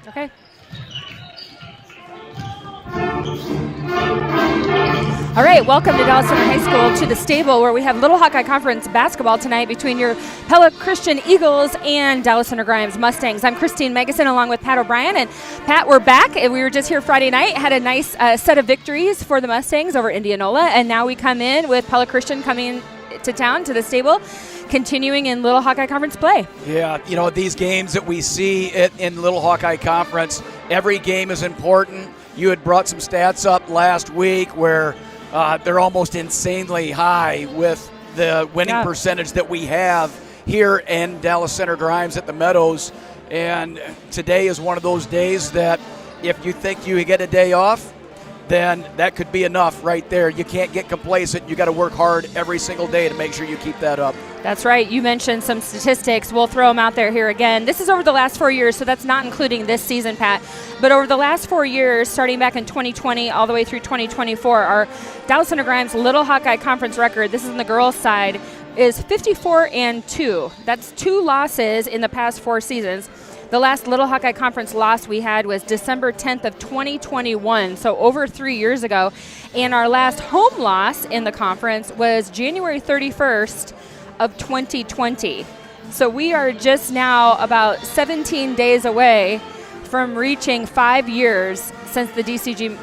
Okay. All right, welcome to Dallas Center High School to the stable where we have Little Hawkeye Conference basketball tonight between your Pella Christian Eagles and Dallas Center Grimes Mustangs. I'm Christine Megason along with Pat O'Brien. And Pat, we're back. We were just here Friday night, had a nice set of victories for the Mustangs over Indianola, and now we come in with Pella Christian coming to town, to the stable, continuing in Little Hawkeye Conference play. Yeah, these games that we see in Little Hawkeye Conference, every game is important. You had brought some stats up last week where they're almost insanely high with the winning percentage that we have here in Dallas Center Grimes at the Meadows. And today is one of those days that if you think you get a day off, then that could be enough right there. You can't get complacent. You got to work hard every single day to make sure you keep that up. That's right. You mentioned some statistics. We'll throw them out there here again. This is over the last 4 years, so that's not including this season, Pat. But over the last 4 years, starting back in 2020 all the way through 2024, our Dallas Center Grimes Little Hawkeye Conference record, this is on the girls' side, is 54-2. That's 2 losses in the past 4 seasons. The last Little Hawkeye Conference loss we had was December 10th of 2021, so over 3 years ago. And our last home loss in the conference was January 31st of 2020. So we are just now about 17 days away from reaching 5 years since the DCG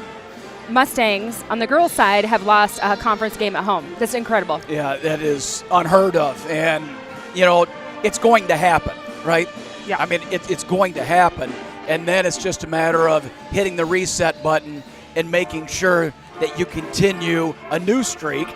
Mustangs on the girls' side have lost a conference game at home. That's incredible. Yeah, that is unheard of. And, it's going to happen, right? Yeah. I mean, it's going to happen, and then it's just a matter of hitting the reset button and making sure that you continue a new streak.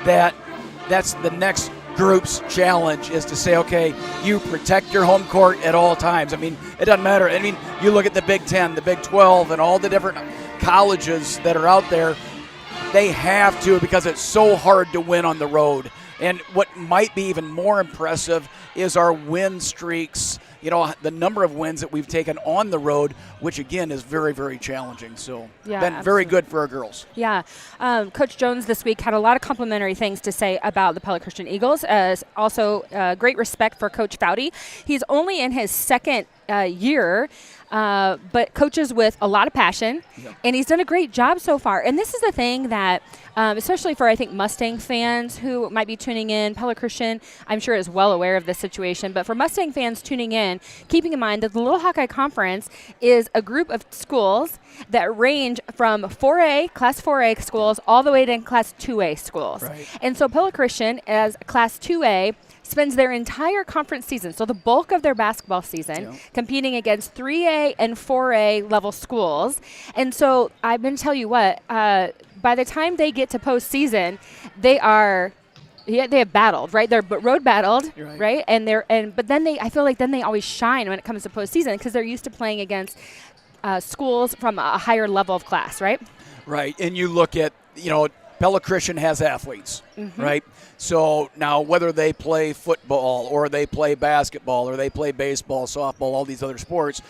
That's the next group's challenge, is to say, okay, you protect your home court at all times. I mean, it doesn't matter. I mean, you look at the Big 10, the Big 12, and all the different colleges that are out there. They have to, because it's so hard to win on the road. And what might be even more impressive is our win streaks, the number of wins that we've taken on the road, which again is very, very challenging. So been very good for our girls. Yeah. Coach Jones this week had a lot of complimentary things to say about the Pella Christian Eagles. Also, great respect for Coach Foudy. He's only in his second year, but coaches with a lot of passion, and he's done a great job so far. And this is the thing that, especially for, I think, Mustang fans who might be tuning in, Pella Christian, I'm sure, is well aware of this situation, but for Mustang fans tuning in, keeping in mind that the Little Hawkeye Conference is a group of schools that range from 4A, Class 4A schools, all the way to Class 2A schools. Right. And so Pella Christian, as Class 2A, spends their entire conference season, so the bulk of their basketball season, competing against 3A and 4A level schools. And so I'm going to tell you what, by the time they get to postseason, they have battled, right? They're road battled, right? But then I feel like they always shine when it comes to postseason because they're used to playing against schools from a higher level of class, right? Right, and you look at, Pella Christian has athletes, right? So now whether they play football or they play basketball or they play baseball, softball, all these other sports,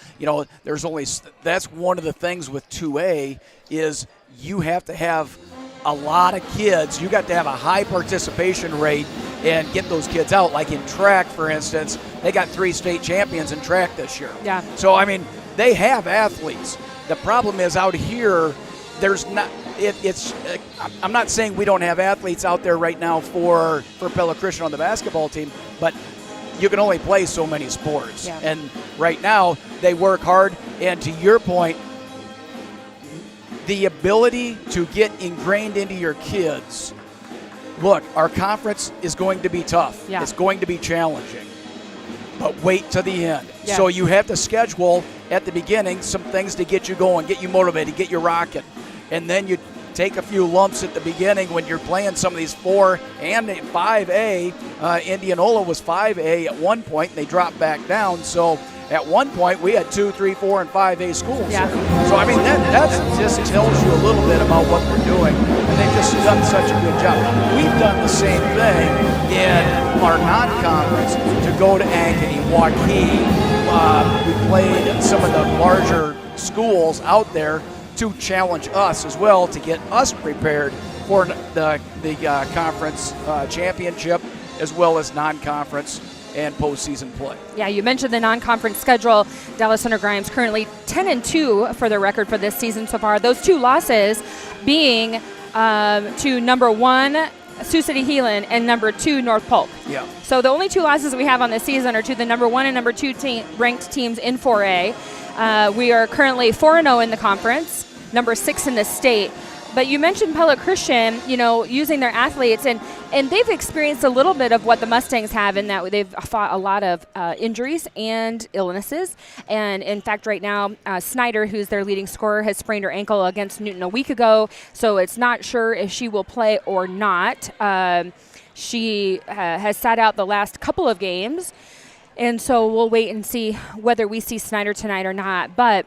that's one of the things with 2A is you have to have a lot of kids. You got to have a high participation rate and get those kids out. Like in track, for instance, they got 3 state champions in track this year. Yeah. So, I mean, they have athletes. The problem is out here, there's not – I'm not saying we don't have athletes out there right now for Pella Christian on the basketball team, but you can only play so many sports. Yeah. And right now, they work hard. And to your point, the ability to get ingrained into your kids, look, our conference is going to be tough. Yeah. It's going to be challenging. But wait to the end. Yeah. So you have to schedule at the beginning some things to get you going, get you motivated, get you rocking. And then you take a few lumps at the beginning when you're playing some of these 4 and 5A. Indianola was 5A at one point, and they dropped back down. So at one point, we had 2, 3, 4, and 5A schools. Yeah. So, I mean, that just tells you a little bit about what they're doing. And they've just done such a good job. We've done the same thing in our non-conference to go to Ankeny, Waukee. We played some of the larger schools out there to challenge us as well, to get us prepared for the conference championship as well as non-conference. and postseason play. Yeah, you mentioned the non-conference schedule. Dallas Under Grimes currently 10-2 for the record for this season so far. Those 2 losses being to number 1 Sioux City Heelan and number 2 North Polk. Yeah. So the only 2 losses we have on this season are to the number 1 and number 2 ranked teams in 4A. We are currently 4-0 in the conference, number 6 in the state. But you mentioned Pella Christian, using their athletes, and they've experienced a little bit of what the Mustangs have in that they've fought a lot of injuries and illnesses. And in fact, right now, Snyder, who's their leading scorer, has sprained her ankle against Newton a week ago, so it's not sure if she will play or not. She has sat out the last couple of games, and so we'll wait and see whether we see Snyder tonight or not. But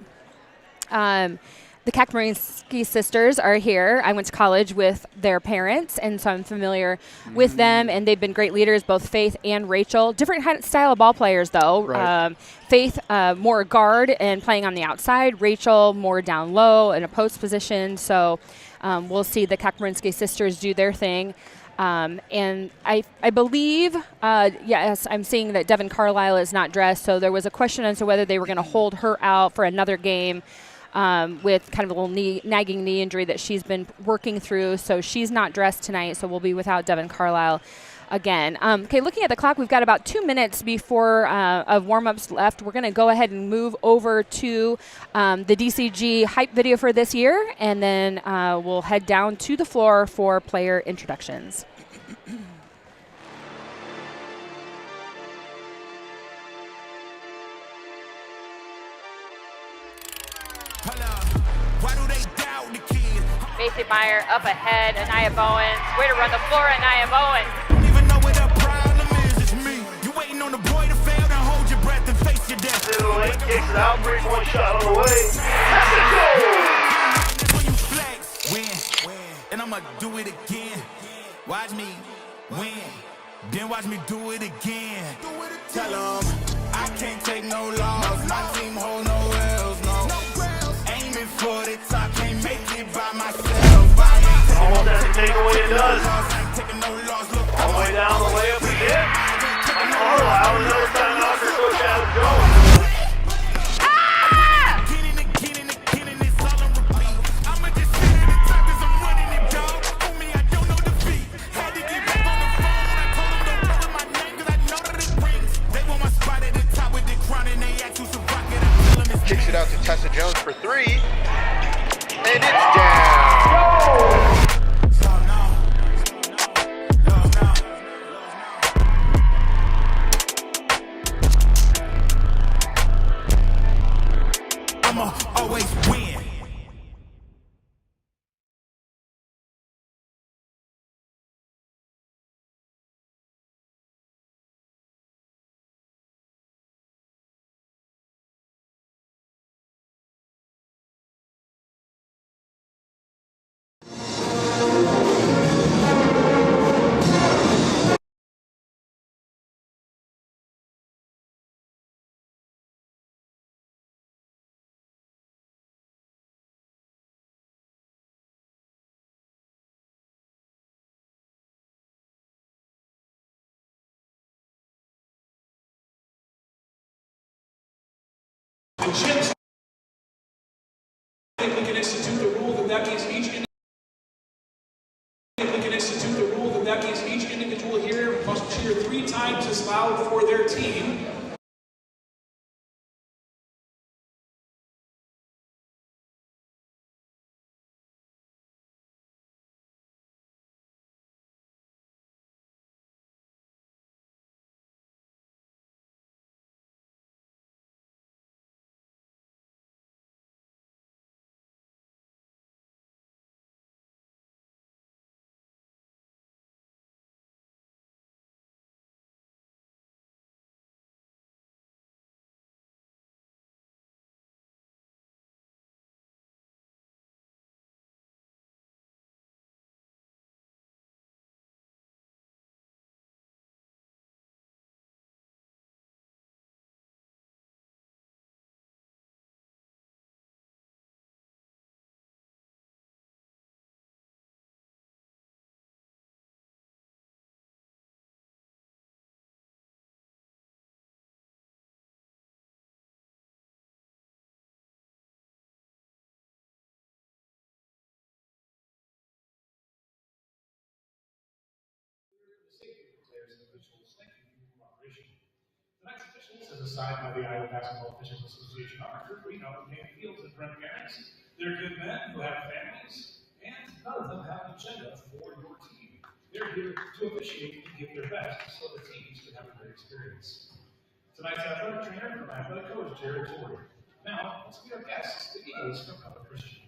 the Kakmarinsky sisters are here. I went to college with their parents, and so I'm familiar with them, and they've been great leaders, both Faith and Rachel. Different style of ball players, though. Right. Faith, more guard and playing on the outside. Rachel, more down low in a post position. So we'll see the Kakmarinsky sisters do their thing. And I believe, yes, I'm seeing that Devin Carlisle is not dressed, so there was a question as to whether they were going to hold her out for another game. With kind of a little nagging knee injury that she's been working through. So she's not dressed tonight, so we'll be without Devin Carlisle again. Okay, looking at the clock, we've got about 2 minutes before of warm-ups left. We're going to go ahead and move over to the DCG hype video for this year, and then we'll head down to the floor for player introductions. Macy Meyer up ahead, Anaya Bowens. Way to run the floor, Anaya Bowens. Don't even know what the problem is, it's me. You waiting on the boy to fail, then hold your breath and face your death. Middle lane, kicks it out, 3-point shot on the way. That's a goal! When you flex, win, and I'ma do it again. Watch me win, then watch me do it again. Tell 'em I can't take no loss. My team hold no L's, no. Aiming for the top, can't make it by myself. Almost has to take away it does. All the way down the layup again. Carlisle, another time off for Coach Adam Jones. Kicks it out to Tessa Jones for 3, and it's down. I'ma always win. The chips, I think we can institute the rule that means each individual here must cheer 3 times as loud for their team officials. Thank you for your cooperation. Tonight's officials, as assigned by the Iowa Basketball Officials Association, are Kurt Reno and Dan Fields and Brent Parents. They're good men who have families, and none of them have an agenda for your team. They're here to officiate and give their best so the teams can have a great experience. Tonight's athletic trainer from athletic coach Jared Torrey. Now, let's meet our guests, the Eagles from Pella Christian.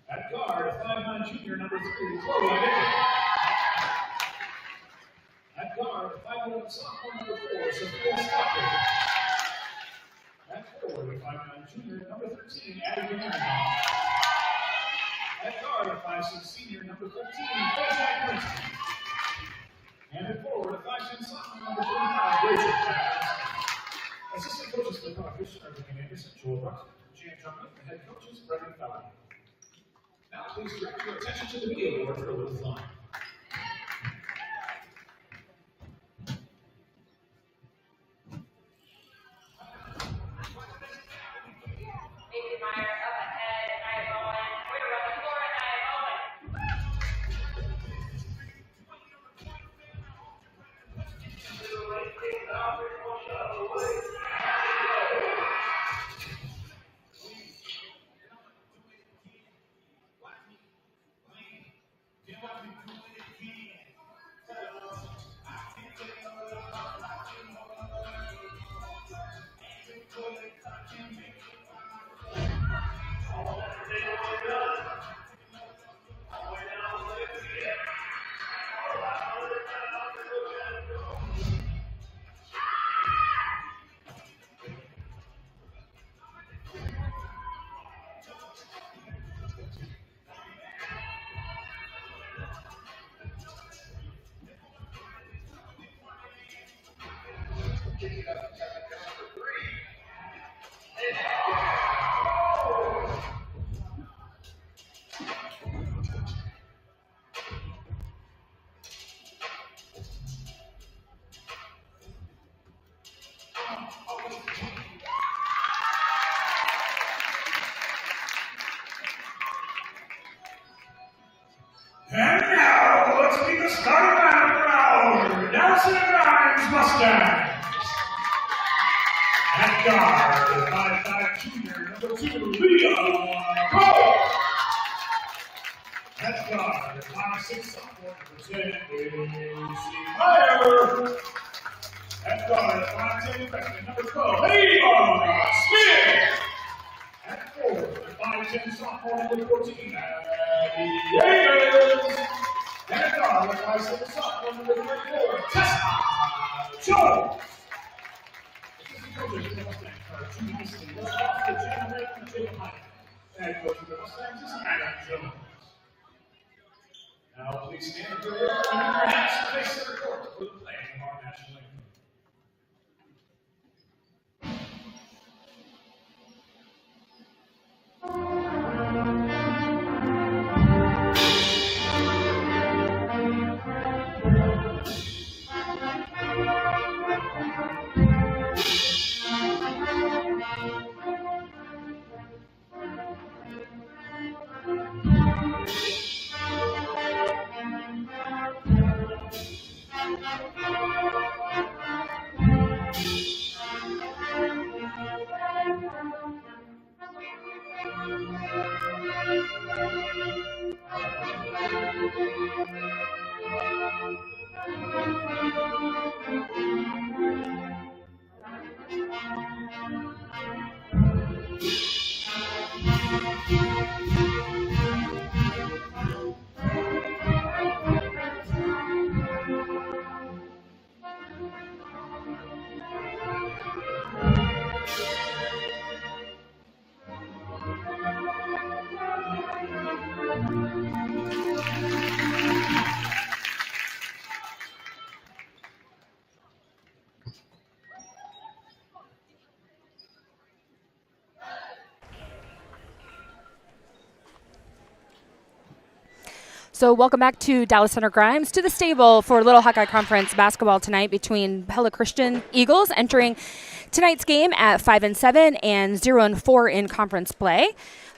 At guard, 5'9" junior, number 3, Chloe Bickett. At guard, 5'11" sophomore, number 4, Sophia Stockton. At forward, 5'9" junior, number 13, Addie Gennaro. At guard, 5'6" senior, number 13, Jack Winston. And at forward, 5'10" sophomore, number 25, Rachel Jackson. Assistant coaches for the Christian are Lincoln Anderson, Joel Russell, Jan Drummond, and head coaches Brendan Fowler. Now please direct your attention to the video board for a little fun. And now, let's meet the starting lineup for our Nelson Grimes Mustangs. At guard, 5'5" junior, number 2, Leah Cole. At guard, 5'6" sophomore, number 10, Casey Meyer. At guard, 5'10" freshman, number 12, Ava Smith. At forward, 5'10" sophomore, number 14, Abby Davis. And at guard, 5'7" sophomore, number 34, Tessa Jones. Coaches of the Mustangs are Judy Easton, Wes Foster, Jan Ray, and Jalen Hyde. Head coach of the Mustangs is Adam Jones. Now please stand for your hats and face the court for the playing of our national anthem. So welcome back to Dallas Center Grimes, to the stable for Little Hawkeye Conference basketball tonight between Pella Christian Eagles entering Tonight's game at 5-7 and 0-4 in conference play,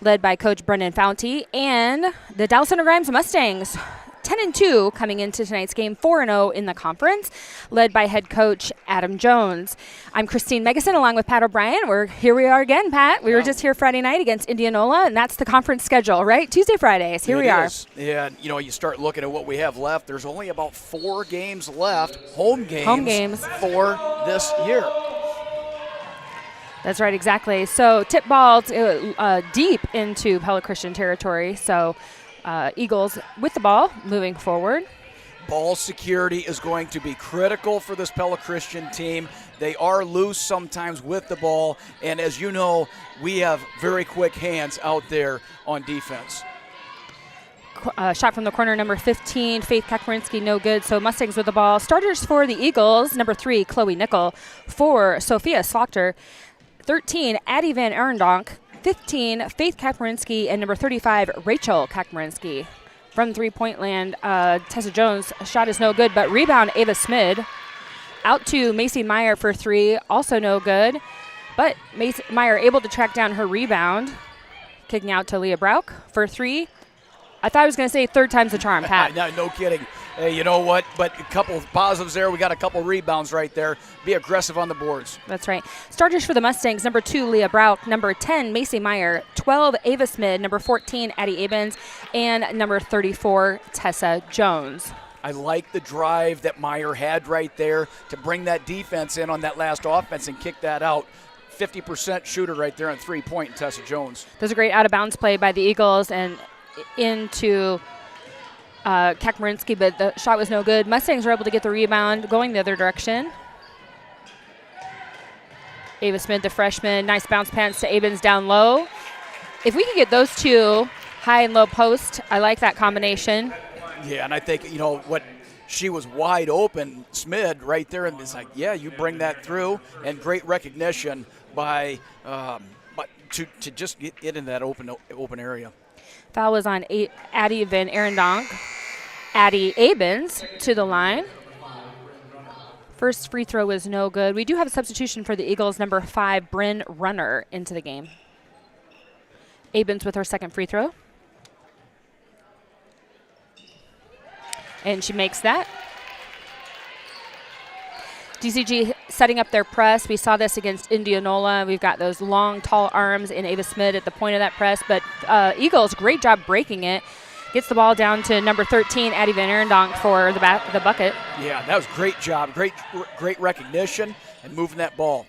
led by Coach Brendan Founty, and the Dallas Center Grimes Mustangs 10-2 coming into tonight's game, 4-0 in the conference, led by head coach Adam Jones. I'm Christine Megason along with Pat O'Brien. Here we are again, Pat. We were just here Friday night against Indianola, and that's the conference schedule, right? Tuesday, Fridays. Here we are. Yeah, you start looking at what we have left. There's only about 4 games left, home games for this year. That's right, exactly. So tip ball deep into Pella Christian territory. So Eagles with the ball moving forward. Ball security is going to be critical for this Pella Christian team. They are loose sometimes with the ball, and as you know, we have very quick hands out there on defense. Shot from the corner, number 15, Faith Kakmarinsky, no good. So Mustangs with the ball. Starters for the Eagles, number 3, Chloe Nickel. 4, Sophia Slaughter. 13, Addie Van Arendonk. 15, Faith Kakmarinsky, and number 35, Rachel Kakmarinsky. From three-point land, Tessa Jones' shot is no good, but rebound, Ava Smid. Out to Macy Meyer for 3, also no good. But Meyer able to track down her rebound. Kicking out to Leah Brauch for 3. I thought I was going to say third time's the charm, Pat. No kidding. Hey, you know what? But a couple of positives there. We got a couple rebounds right there. Be aggressive on the boards. That's right. Starters for the Mustangs, number 2, Leah Brauch. Number 10, Macy Meyer. 12, Ava Smid. Number 14, Addie Abens. And number 34, Tessa Jones. I like the drive that Meyer had right there to bring that defense in on that last offense and kick that out. 50% shooter right there on three-point, Tessa Jones. There's a great out-of-bounds play by the Eagles and into Kakmarinsky, but the shot was no good. Mustangs were able to get the rebound going the other direction. Ava Smith, the freshman, nice bounce pass to Abens down low. If we can get those two high and low post, I like that combination. Yeah, and I think, what she was wide open, Smid, right there, and it's like, yeah, you bring that through, and great recognition by to just get in that open area. Foul was on Addie Van Arendonk. Addie Abens to the line. First free throw was no good. We do have a substitution for the Eagles, number 5, Bryn Runner, into the game. Abens with her second free throw. And she makes that. DCG setting up their press. We saw this against Indianola. We've got those long, tall arms in Ava Smid at the point of that press. But Eagles, great job breaking it. Gets the ball down to number 13, Addie Van Arendonk, for the bucket. Yeah, that was great job. Great recognition and moving that ball.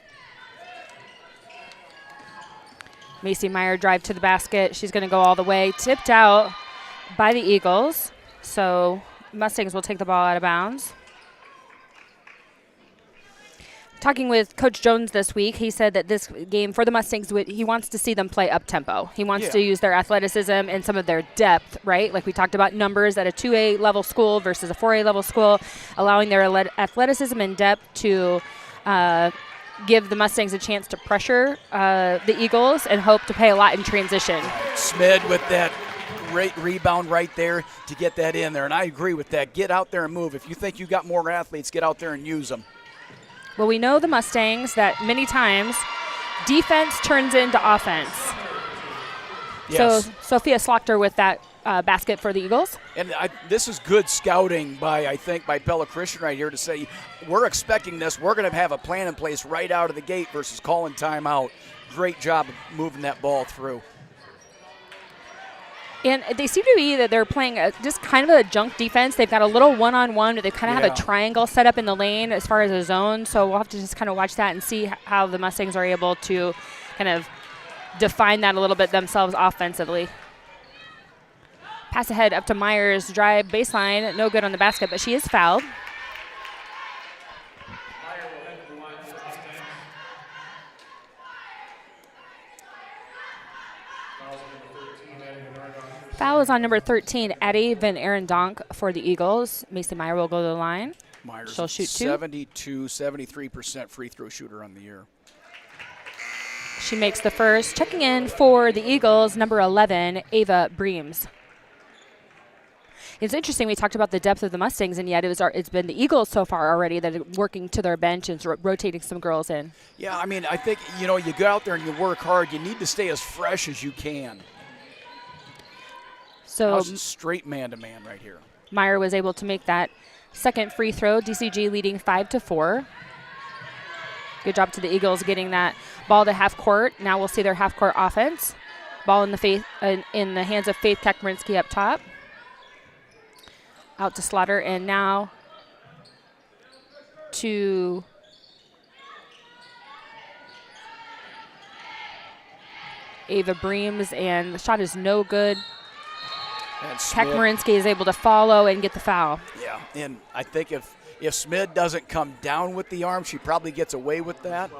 Macy Meyer drive to the basket. She's going to go all the way. Tipped out by the Eagles. So Mustangs will take the ball out of bounds. Talking with Coach Jones this week, he said that this game for the Mustangs, he wants to see them play up-tempo. He wants to use their athleticism and some of their depth, right? Like we talked about numbers at a 2A level school versus a 4A level school, allowing their athleticism and depth to give the Mustangs a chance to pressure the Eagles and hope to pay a lot in transition. Smid with that great rebound right there to get that in there, and I agree with that. Get out there and move. If you think you got more athletes, get out there and use them. Well, we know the Mustangs that many times defense turns into offense. Yes. So Sophia Slaughter with that basket for the Eagles. And this is good scouting by Pella Christian right here to say, we're expecting this. We're going to have a plan in place right out of the gate versus calling timeout. Great job of moving that ball through. And they seem to be that they're playing just kind of a junk defense. They've got a little one-on-one. They kind of have a triangle set up in the lane as far as a zone. So we'll have to just kind of watch that and see how the Mustangs are able to kind of define that a little bit themselves offensively. Pass ahead up to Myers, drive baseline. No good on the basket, but she is fouled. Foul is on number 13, Addie Van Arendonk for the Eagles. Macy Meyer will go to the line. Myers, she'll shoot 73% free throw shooter on the year. She makes the first. Checking in for the Eagles, number 11, Ava Breams. It's interesting. We talked about the depth of the Mustangs, and yet it's been the Eagles so far already that are working to their bench and rotating some girls in. Yeah, I mean, I think, you go out there and you work hard. You need to stay as fresh as you can. So straight man-to-man right here. Meyer was able to make that second free throw. DCG leading 5-4. Good job to the Eagles getting that ball to half court. Now we'll see their half court offense. Ball in the hands of Faith Kakmarinsky up top. Out to Slaughter, and now to Ava Breams, and the shot is no good. Kakmarinsky is able to follow and get the foul. Yeah, and I think if Smid doesn't come down with the arm, she probably gets away with that.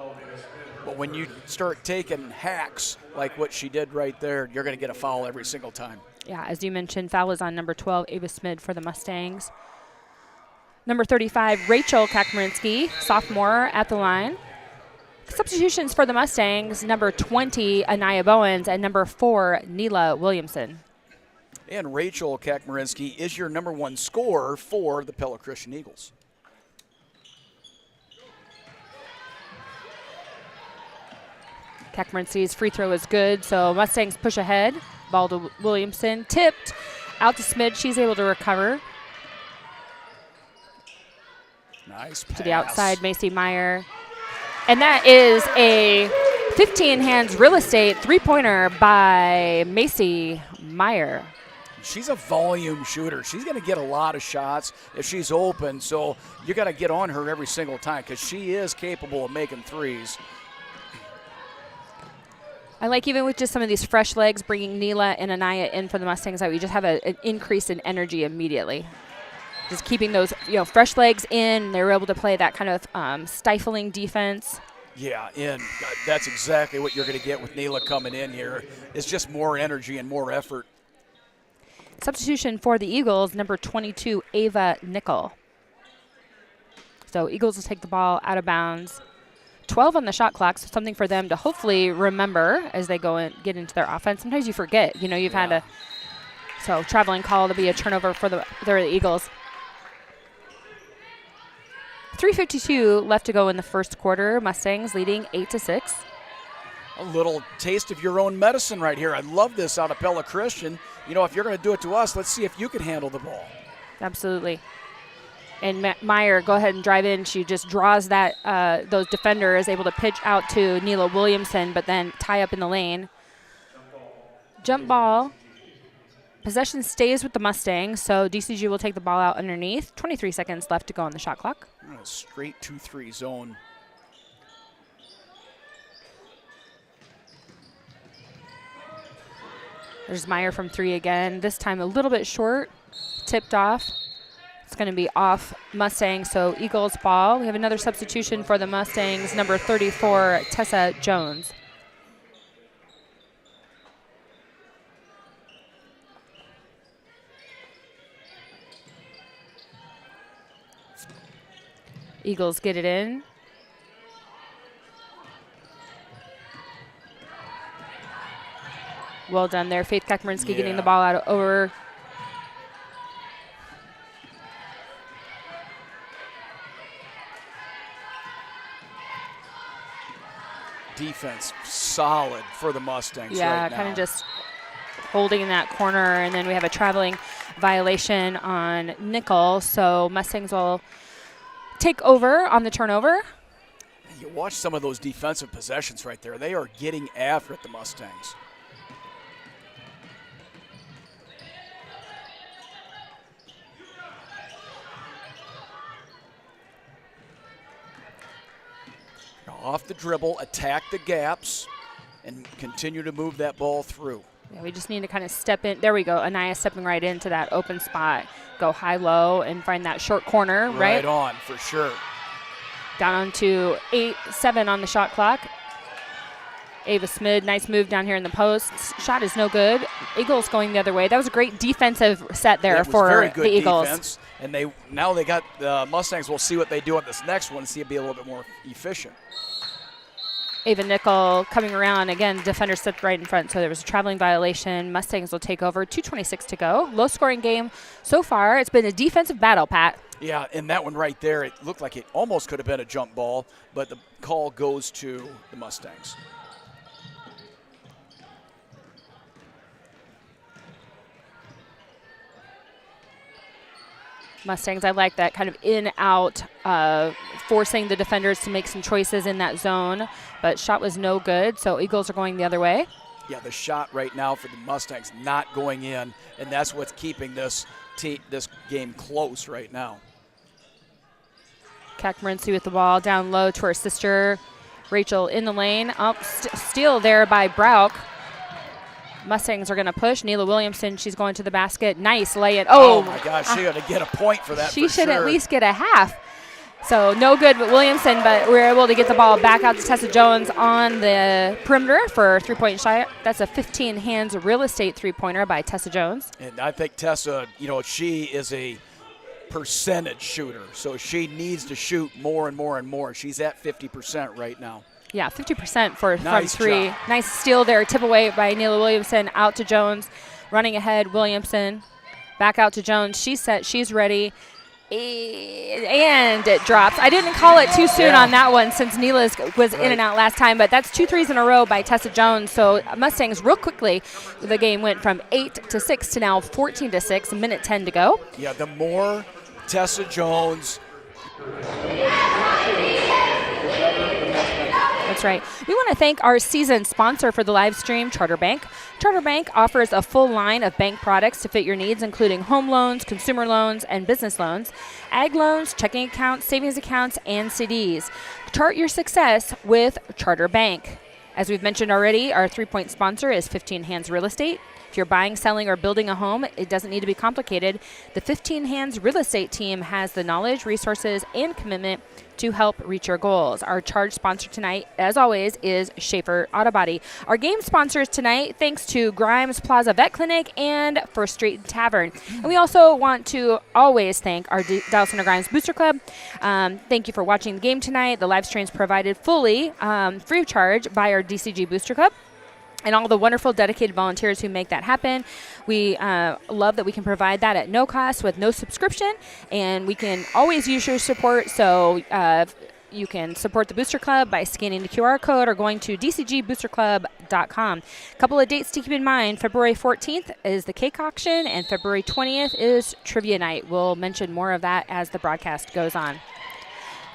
But when you start taking hacks like what she did right there, you're going to get a foul every single time. Yeah, as you mentioned, foul is on number 12, Ava Smid for the Mustangs. Number 35, Rachel Kakmarinsky, sophomore at the line. Substitutions for the Mustangs, number 20, Anaya Bowens, and number 4, Neela Williamson. And Rachel Kakmarinsky is your number 1 scorer for the Pella Christian Eagles. Kakmarinsky's free throw is good, so Mustangs push ahead. Ball to Williamson, tipped out to Smid. She's able to recover. Nice pass. To the outside, Macy Meyer. And that is a 15 hands real estate three-pointer by Macy Meyer. She's a volume shooter. She's going to get a lot of shots if she's open, so you got to get on her every single time because she is capable of making threes. I like even with just some of these fresh legs, bringing Neela and Anaya in for the Mustangs, that we just have an increase in energy immediately. Just keeping those fresh legs in, they're able to play that kind of stifling defense. Yeah, and that's exactly what you're going to get with Neela coming in here. It's just more energy and more effort. Substitution for the Eagles, number 22, Ava Nickel. So Eagles will take the ball out of bounds. 12 on the shot clock, so something for them to hopefully remember as they go and get into their offense. Sometimes you forget, you've had a traveling call to be a turnover for the Eagles. 3:52 left to go in the first quarter. Mustangs leading 8-6. A little taste of your own medicine right here. I love this out of Pella Christian. If you're going to do it to us, let's see if you can handle the ball. Absolutely. And Meyer, go ahead and drive in. She just draws that those defenders, able to pitch out to Neela Williamson, but then tie up in the lane. Jump ball. Possession stays with the Mustangs, so DCG will take the ball out underneath. 23 seconds left to go on the shot clock. A straight 2-3 zone. There's Meyer from 3 again. This time a little bit short, tipped off. It's going to be off Mustangs, so Eagles ball. We have another substitution for the Mustangs, number 34, Tessa Jones. Eagles get it in. Well done there. Faith Kakmarinsky getting the ball out over. Defense solid for the Mustangs. Yeah, right now. kind of just holding in that corner, and then we have a traveling violation on Nickel, so Mustangs will take over on the turnover. You watch some of those defensive possessions right there. They are getting after it, the Mustangs. Off the dribble, attack the gaps, and continue to move that ball through. Yeah, we just need to kind of step in. There we go. Anaya stepping right into that open spot. Go high-low and find that short corner, right? Right on, for sure. Down onto 8-7 on the shot clock. Ava Smid, nice move down here in the post. Shot is no good. Eagles going the other way. That was a great defensive set there for very good the Eagles. Defense, and they got the Mustangs. We'll see what they do on this next one and see it be a little bit more efficient. Ava Nickel coming around. Again, defender stepped right in front, so there was a traveling violation. Mustangs will take over. 2:26 to go. Low-scoring game so far. It's been a defensive battle, Pat. Yeah, and that one right there, it looked like it almost could have been a jump ball, but the call goes to the Mustangs. Mustangs, I like that kind of in-out, forcing the defenders to make some choices in that zone, but shot was no good, so Eagles are going the other way. Yeah, the shot right now for the Mustangs not going in, and that's what's keeping this game close right now. Kakmarinski with the ball down low to her sister, Rachel in the lane. Oh, steal there by Brauch. Mustangs are going to push. Neela Williamson, she's going to the basket. Nice lay-in. Oh my gosh, she's going to get a point for that. She should at least get a half. So no good with Williamson, but we're able to get the ball back out to Tessa Jones on the perimeter for a three-point shot. That's a 15 hands real estate three-pointer by Tessa Jones. And I think Tessa, she is a percentage shooter, so she needs to shoot more and more and more. She's at 50% right now. Yeah, 50% from Nice three. job. Nice steal there. Tip away by Neela Williamson. Out to Jones. Running ahead, Williamson. Back out to Jones. She's set. She's ready. And it drops. I didn't call it too soon on that one since Neela was in and out last time, but that's 2 threes in a row by Tessa Jones. So Mustangs real quickly, the game went from 8-6 to now 14-6, a minute 10 to go. Yeah, the more Tessa Jones. That's right. We want to thank our season sponsor for the live stream, Charter Bank. Charter Bank offers a full line of bank products to fit your needs, including home loans, consumer loans, and business loans, ag loans, checking accounts, savings accounts, and CDs. Chart your success with Charter Bank. As we've mentioned already, our 3-point sponsor is 15 Hands Real Estate. If you're buying, selling, or building a home, it doesn't need to be complicated. The 15 Hands Real Estate team has the knowledge, resources, and commitment to help reach your goals. Our charge sponsor tonight, as always, is Schaefer Auto Body. Our game sponsors tonight, thanks to Grimes Plaza Vet Clinic and First Street Tavern. And we also want to always thank our Dallas Center Grimes Booster Club. Thank you for watching the game tonight. The live stream is provided fully free of charge by our DCG Booster Club and all the wonderful dedicated volunteers who make that happen. We love that we can provide that at no cost with no subscription, and we can always use your support. So you can support the Booster Club by scanning the QR code or going to dcgboosterclub.com. A couple of dates to keep in mind. February 14th is the cake auction, and February 20th is trivia night. We'll mention more of that as the broadcast goes on.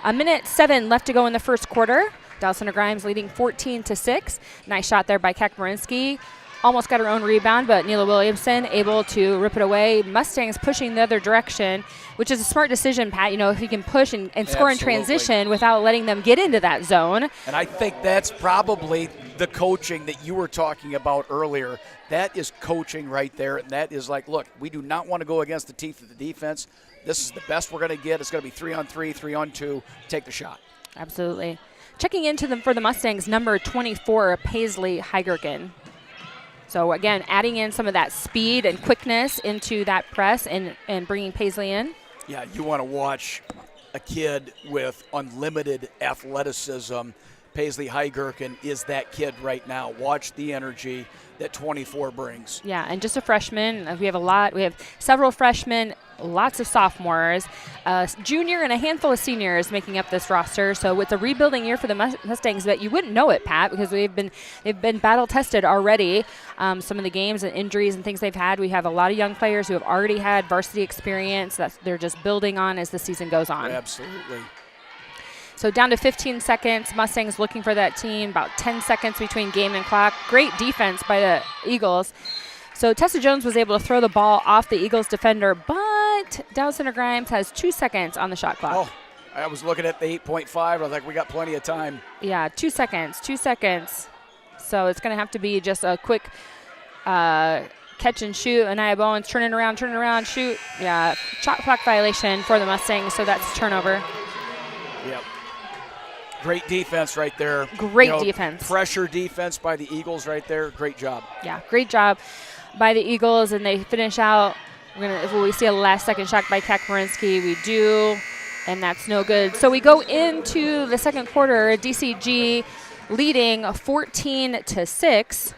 A minute 7 left to go in the first quarter. Dallas Center Grimes leading 14-6. Nice shot there by Kakmarinski. Almost got her own rebound, but Neela Williamson able to rip it away. Mustangs pushing the other direction, which is a smart decision, Pat. If you can push and score in transition without letting them get into that zone. And I think that's probably the coaching that you were talking about earlier. That is coaching right there, and that is like, look, we do not want to go against the teeth of the defense. This is the best we're going to get. It's going to be 3-on-3, 3-on-2. Take the shot. Absolutely. Checking into them for the Mustangs, number 24, Paisley Heigerken. So, again, adding in some of that speed and quickness into that press and bringing Paisley in. Yeah, you want to watch a kid with unlimited athleticism. Paisley Heigerken is that kid right now. Watch the energy that 24 brings. Yeah, and just a freshman. We have several freshmen, lots of sophomores, junior, and a handful of seniors making up this roster. So it's a rebuilding year for the Mustangs, but you wouldn't know it, Pat, because they've been battle tested already. Some of the games and injuries and things they've had. We have a lot of young players who have already had varsity experience that they're just building on as the season goes on. Absolutely. So down to 15 seconds. Mustangs looking for that team. About 10 seconds between game and clock. Great defense by the Eagles. So Tessa Jones was able to throw the ball off the Eagles defender, but Dallas Center Grimes has 2 seconds on the shot clock. Oh, I was looking at the 8.5. I was like, we got plenty of time. Yeah, 2 seconds. 2 seconds. So it's going to have to be just a quick catch and shoot. Anaya Bowens turning around, shoot. Yeah, shot clock violation for the Mustangs, so that's turnover. Yep. Great defense right there. Great defense. Pressure defense by the Eagles right there. Great job. Yeah, great job by the Eagles, and they finish out. Will we see a last-second shot by Kakmarinski? We do, and that's no good. So we go into the second quarter. DCG leading 14-6.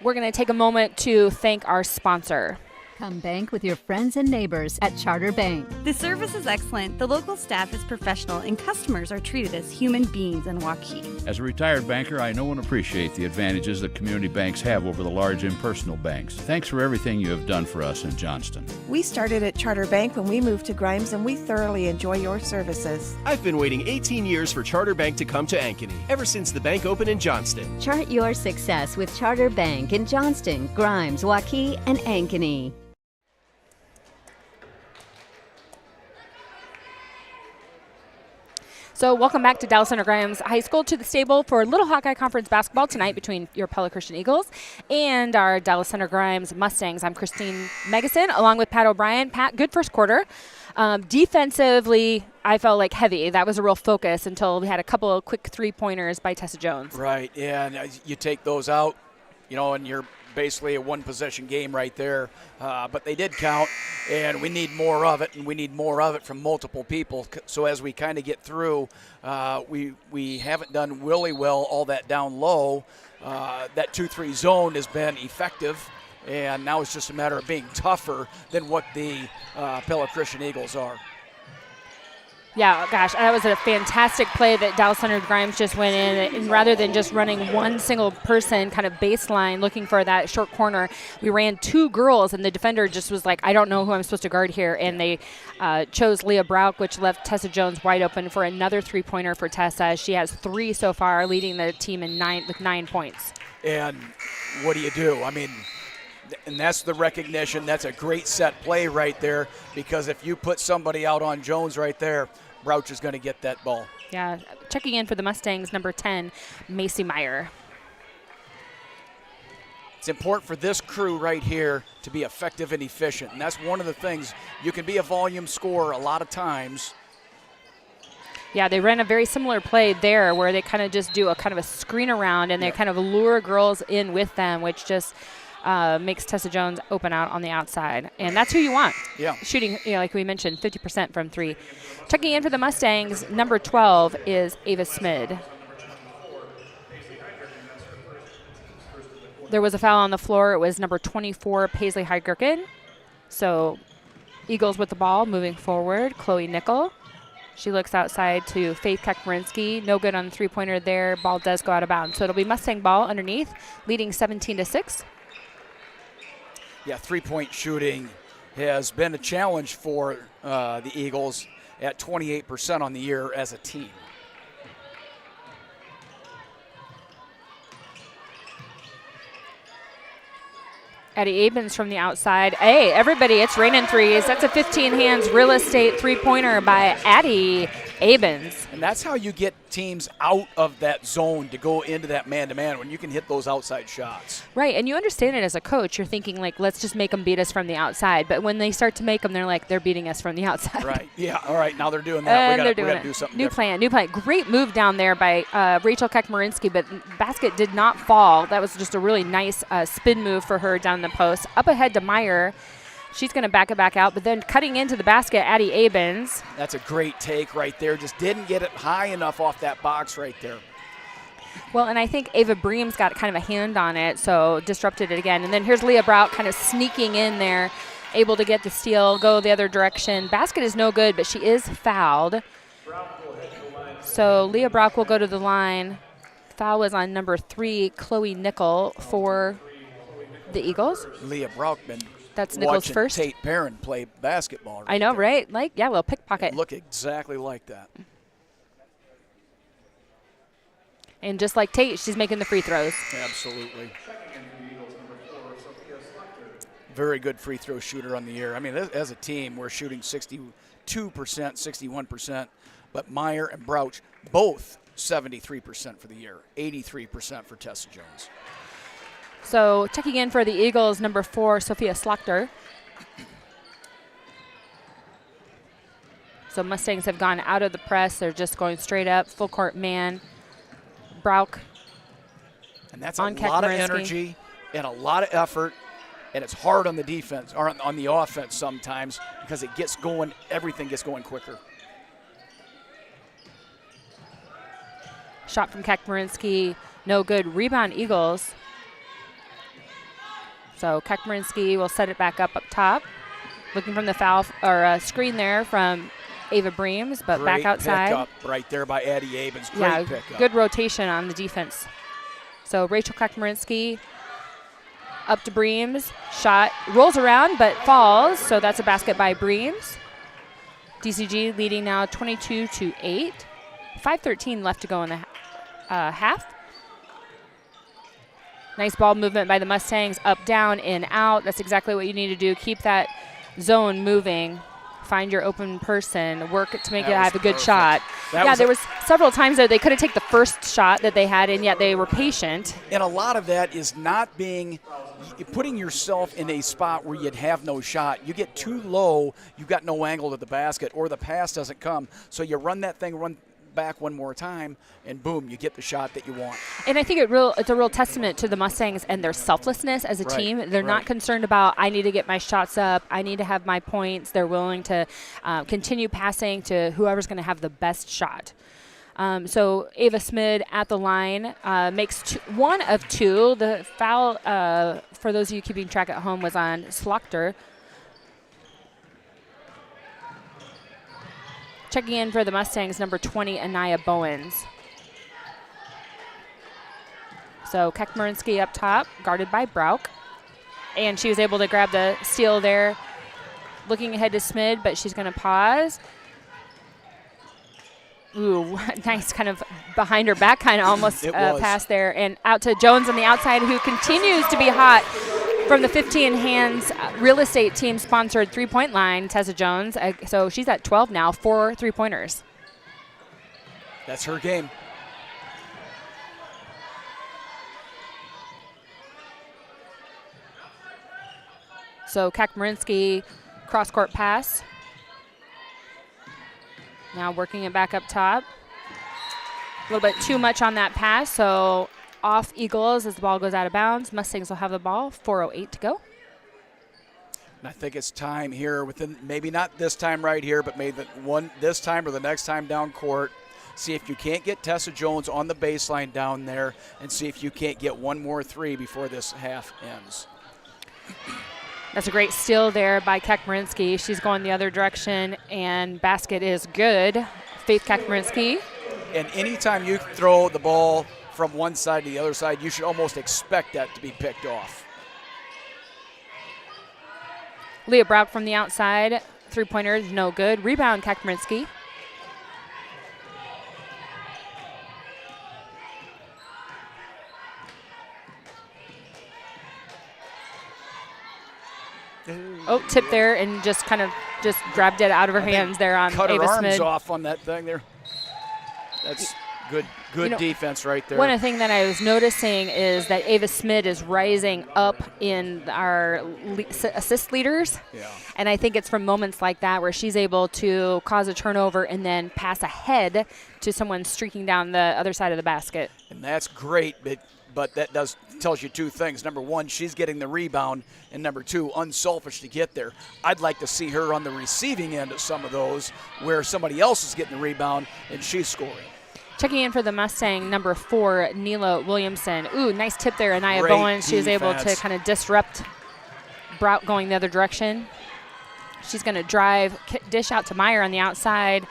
We're going to take a moment to thank our sponsor. Come bank with your friends and neighbors at Charter Bank. The service is excellent, the local staff is professional, and customers are treated as human beings in Waukee. As a retired banker, I know and appreciate the advantages that community banks have over the large impersonal banks. Thanks for everything you have done for us in Johnston. We started at Charter Bank when we moved to Grimes, and we thoroughly enjoy your services. I've been waiting 18 years for Charter Bank to come to Ankeny, ever since the bank opened in Johnston. Chart your success with Charter Bank in Johnston, Grimes, Waukee, and Ankeny. So welcome back to Dallas Center Grimes High School, to the stable for Little Hawkeye Conference basketball tonight between your Pella Christian Eagles and our Dallas Center Grimes Mustangs. I'm Christine Megason along with Pat O'Brien. Pat, good first quarter. Defensively, I felt like heavy. That was a real focus until we had a couple of quick three-pointers by Tessa Jones. Right, yeah, and you take those out, and you're basically a one-possession game right there. But they did count, and we need more of it, and we need more of it from multiple people. So as we kind of get through, we haven't done really well all that down low. That 2-3 zone has been effective, and now it's just a matter of being tougher than what the Pella Christian Eagles are. Yeah, gosh, that was a fantastic play that Dallas Center Grimes just went in. And rather than just running one single person kind of baseline looking for that short corner, we ran two girls, and the defender just was like, I don't know who I'm supposed to guard here. And they chose Leah Brauk, which left Tessa Jones wide open for another three-pointer for Tessa. She has 3 so far, leading the team with 9 points. And what do you do? I mean, and that's the recognition. That's a great set play right there, because if you put somebody out on Jones right there, Brouch is going to get that ball. Yeah, checking in for the Mustangs, number 10, Macy Meyer. It's important for this crew right here to be effective and efficient, and that's one of the things. You can be a volume scorer a lot of times. Yeah, they ran a very similar play there where they kind of just do a kind of a screen around, and they kind of lure girls in with them, which just makes Tessa Jones open out on the outside. And that's who you want. Yeah. Shooting, like we mentioned, 50% from 3. Checking in for the Mustangs, number 12 is Ava Smid. There was a foul on the floor. It was number 24, Paisley Heidgerken. So Eagles with the ball moving forward. Chloe Nickel. She looks outside to Faith Kekmarinsky. No good on the three-pointer there. Ball does go out of bounds. So it'll be Mustang ball underneath, leading 17-6. Yeah, three-point shooting has been a challenge for the Eagles at 28% on the year as a team. Addie Abens from the outside. Hey, everybody, it's raining threes. That's a 15 hands real estate three-pointer by Addie Abens. And that's how you get teams out of that zone to go into that man-to-man, when you can hit those outside shots. Right, and you understand it as a coach. You're thinking, like, let's just make them beat us from the outside. But when they start to make them, they're like, they're beating us from the outside. Right, yeah, all right, now they're doing that. And we got to do something New different. plan. Great move down there by Rachel Kekmarinsky, but basket did not fall. That was just a really nice spin move for her down the post. Up ahead to Meyer. She's going to back it back out, but then cutting into the basket, Addie Abens. That's a great take right there. Just didn't get it high enough off that box right there. Well, and I think Ava Bream's got kind of a hand on it, so disrupted it again. And then here's Leah Brauk kind of sneaking in there, able to get the steal, go the other direction. Basket is no good, but she is fouled. So Leah Brauk will go to the line. Foul was on number 3, Chloe Nickel, for the Eagles. Leah Brauk been That's Nichols watching first. Tate Perrin play basketball. I know, there. right? Like, yeah, a little pickpocket. Look exactly like that. And just like Tate, she's making the free throws. Absolutely. Very good free throw shooter on the year. I mean, as a team, we're shooting 62%, 61%, but Meyer and Brouch both 73% for the year, 83% for Tessa Jones. So checking in for the Eagles, number 4, Sophia Slachter. So Mustangs have gone out of the press. They're just going straight up, full court man. Brauk. And that's a lot of energy and a lot of effort, and it's hard on the defense, or on the offense sometimes, because it gets going, everything gets going quicker. Shot from Kekmarinsky, no good. Rebound Eagles. So Kekmarinsky will set it back up top. Looking from the foul or screen there from Ava Breams, but Great back outside. Pickup right there by Addie Abens. Great pickup. Good rotation on the defense. So Rachel Kekmarinsky up to Breams. Shot rolls around but falls, so that's a basket by Breams. DCG leading now 22-8. 5:13 left to go in the half. Nice ball movement by the Mustangs, up, down, in, out. That's exactly what you need to do. Keep that zone moving. Find your open person. Work it to make it have a good shot. There was several times there they could have taken the first shot that they had, and yet they were patient. And a lot of that is not putting yourself in a spot where you'd have no shot. You get too low, you've got no angle to the basket, or the pass doesn't come. So you run that thing, run back one more time, and boom, you get the shot that you want. And I think it's a real testament to the Mustangs and their selflessness as a team. They're not concerned about, I need to get my shots up, I need to have my points. They're willing to continue passing to whoever's going to have the best shot. So Ava Smid at the line makes one of two. The foul, for those of you keeping track at home, was on Slaughter. Checking in for the Mustangs, number 20, Anaya Bowens. So Kekmarinsky up top, guarded by Brauk. And she was able to grab the steal there. Looking ahead to Smid, but she's going to pause. Ooh, nice kind of behind her back kind of almost pass there. And out to Jones on the outside, who continues to be hot from the 15 Hands Real Estate Team sponsored three-point line, Tessa Jones. So she's at 12 now, 4 3-pointers. That's her game. So Kekmarinsky, cross-court pass. Now working it back up top. A little bit too much on that pass, so off Eagles as the ball goes out of bounds. Mustangs will have the ball, 4:08 to go. And I think it's time here, within maybe not this time right here, but maybe this time or the next time down court. See if you can't get Tessa Jones on the baseline down there, and see if you can't get one more three before this half ends. That's a great steal there by Kekmarinsky. She's going the other direction, and basket is good. Faith Kekmarinsky. And anytime you throw the ball from one side to the other side, you should almost expect that to be picked off. Leah Brauk from the outside. Three-pointer is no good. Rebound, Kekmarinsky. Oh, tip there and just kind of grabbed it out of her hands there on Ava Smid. Cut her arms off on that thing there. That's good defense right there. One of the things that I was noticing is that Ava Smid is rising up in our assist leaders. Yeah. And I think it's from moments like that where she's able to cause a turnover and then pass ahead to someone streaking down the other side of the basket. And that's great, but that tells you two things. Number one, she's getting the rebound, and number two, unselfish to get there. I'd like to see her on the receiving end of some of those where somebody else is getting the rebound and she's scoring. Checking in for the Mustang, number 4, Neela Williamson. Ooh, nice tip there, Anaya Great Bowens. She was able to defense. kind of disrupt Brauk going the other direction. She's going to drive, dish out to Meyer on the outside.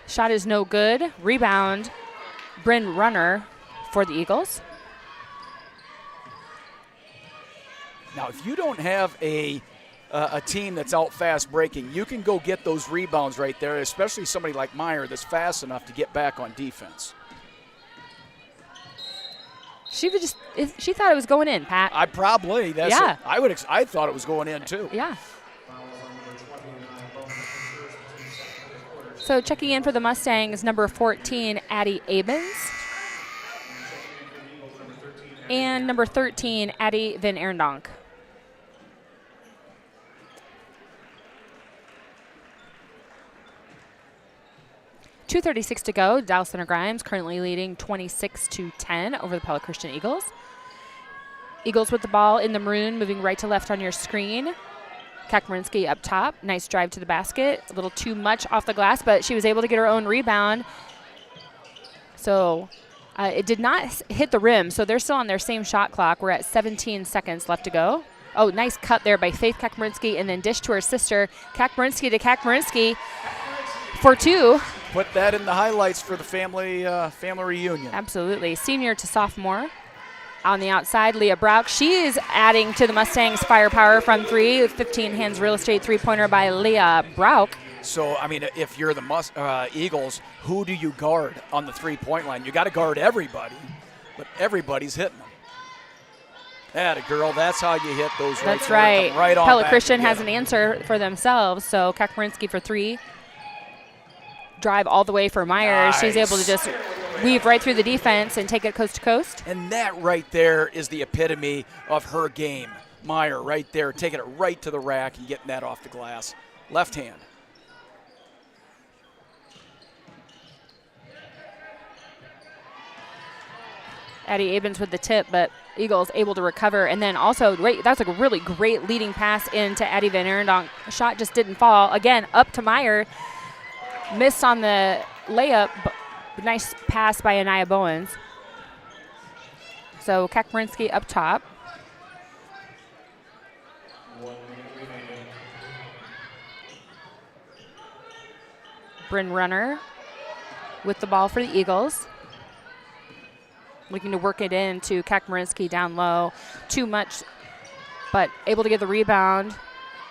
Shot is no good. Rebound, Bryn Runner for the Eagles. Now, if you don't have a team that's out fast breaking, you can go get those rebounds right there, especially somebody like Meyer that's fast enough to get back on defense. She thought it was going in, Pat. I thought it was going in too. Yeah. So checking in for the Mustangs, number 14, Addie Abens. And number 13, Addie Van Erendonk. .236 to go. Dallas Center Grimes currently leading 26-10 over the Pella Christian Eagles. Eagles with the ball in the maroon, moving right to left on your screen. Kekmarinsky up top. Nice drive to the basket. A little too much off the glass, but she was able to get her own rebound. So It did not hit the rim, so they're still on their same shot clock. We're at 17 seconds left to go. Oh, nice cut there by Faith Kakmarinsky, and then dish to her sister, Kakmarinsky to Kakmarinsky for 2. Put that in the highlights for the family reunion. Absolutely. Senior to sophomore. On the outside, Leah Brauk. She is adding to the Mustangs' firepower from 3. 15 hands real estate three-pointer by Leah Brauk. So, I mean, if you're the Eagles, who do you guard on the three-point line? You got to guard everybody, but everybody's hitting them. Atta girl, that's how you hit those. That's right. right. Right on. Pella Christian has an answer for themselves. So Kakmarinsky for 3. Drive all the way for Myers. Nice. She's able to just weave right through the defense and take it coast to coast. And that right there is the epitome of her game. Meyer right there, taking it right to the rack and getting that off the glass. Left hand. Addie Abens with the tip, but Eagles able to recover. And then also, that's like a really great leading pass into Addie Van Arendonk. Shot just didn't fall. Again, up to Meyer. Missed on the layup. Nice pass by Anaya Bowens. So Kakmarinsky up top. Bryn Runner with the ball for the Eagles. Looking to work it into Kakmarinsky down low. Too much, but able to get the rebound.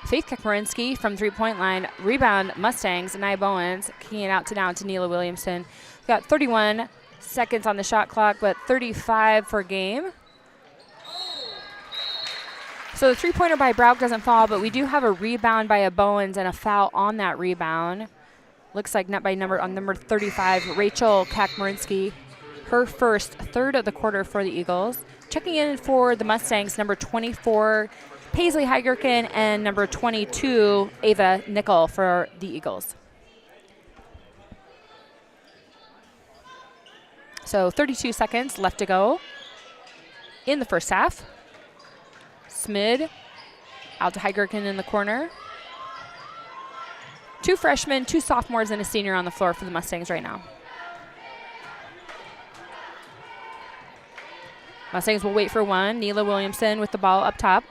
Faith Kakmarinsky from three-point line. Rebound Mustangs. Anaya Bowens kicking it out to Neela Williamson. We've got 31 seconds on the shot clock, but 35 for game. So the three-pointer by Brauk doesn't fall, but we do have a rebound by a Bowens and a foul on that rebound. Looks like net by number 35, Rachel Kakmarinsky. Her first third of the quarter for the Eagles. Checking in for the Mustangs, number 24, Paisley Heigerken, and number 22, Ava Nickel for the Eagles. So 32 seconds left to go in the first half. Smid out to Heigerken in the corner. 2 freshmen, 2 sophomores, and a senior on the floor for the Mustangs right now. Mustangs will wait for one. Neela Williamson with the ball up top.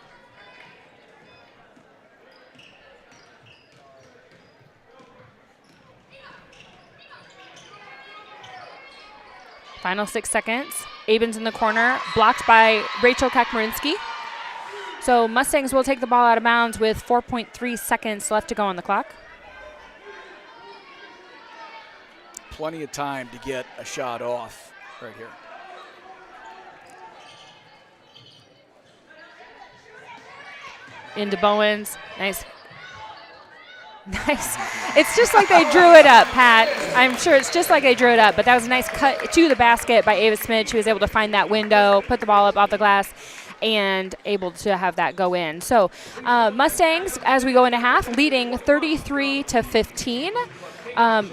Final 6 seconds. Abens in the corner, blocked by Rachel Kakmarinsky. So Mustangs will take the ball out of bounds with 4.3 seconds left to go on the clock. Plenty of time to get a shot off right here. Into Bowens. Nice. It's just like they drew it up, Pat. I'm sure it's just like they drew it up, but that was a nice cut to the basket by Ava Smith. She was able to find that window, put the ball up off the glass, and able to have that go in. So Mustangs, as we go into half, leading 33-15.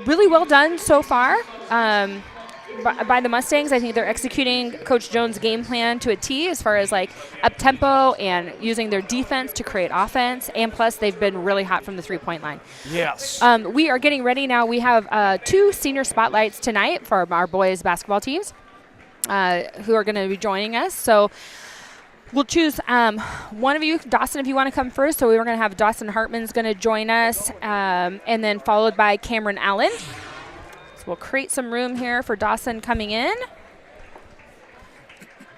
Really well done so far by the Mustangs. I think they're executing Coach Jones' game plan to a T as far as like up-tempo and using their defense to create offense. And plus, they've been really hot from the three-point line. Yes. We are getting ready now. We have 2 senior spotlights tonight for our boys basketball teams who are going to be joining us. So we'll choose one of you, Dawson, if you want to come first. So we're going to have Dawson Hartman's going to join us, and then followed by Cameron Allen. So we'll create some room here for Dawson coming in.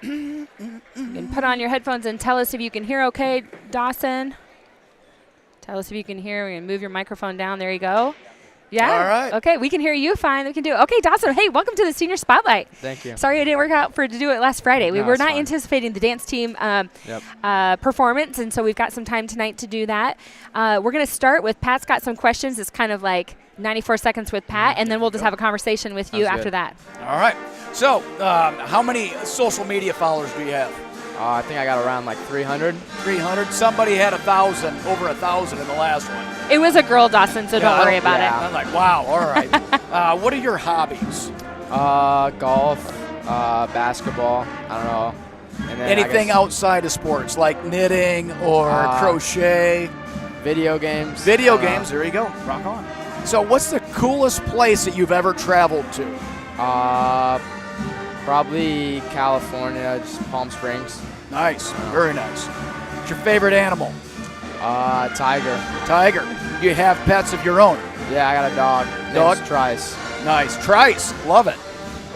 You can put on your headphones and tell us if you can hear okay, Dawson. Tell us if you can hear. We're going to move your microphone down. There you go. Yeah? All right. Okay, we can hear you fine. We can do it. Okay, Dawson, hey, welcome to the Senior Spotlight. Thank you. Sorry it didn't work out to do it last Friday. We were not anticipating the dance team performance, and so we've got some time tonight to do that. We're going to start with Pat's got some questions. It's kind of like 94 seconds with Pat, and then we'll just have a conversation with you after that. All right. So how many social media followers do you have? I think I got around like 300. 300? Somebody had 1,000, over 1,000 in the last one. It was a girl, Dawson, so don't worry about it. I'm like, wow, all right. What are your hobbies? Golf, basketball, I don't know. And then anything outside of sports, like knitting or crochet? Video games. Video games, there you go. Rock on. So what's the coolest place that you've ever traveled to? Probably California, just Palm Springs. Nice, very nice. What's your favorite animal? Tiger. Tiger. Do you have pets of your own? Yeah, I got a dog. Dog? Name's Trice. Nice. Trice. Love it.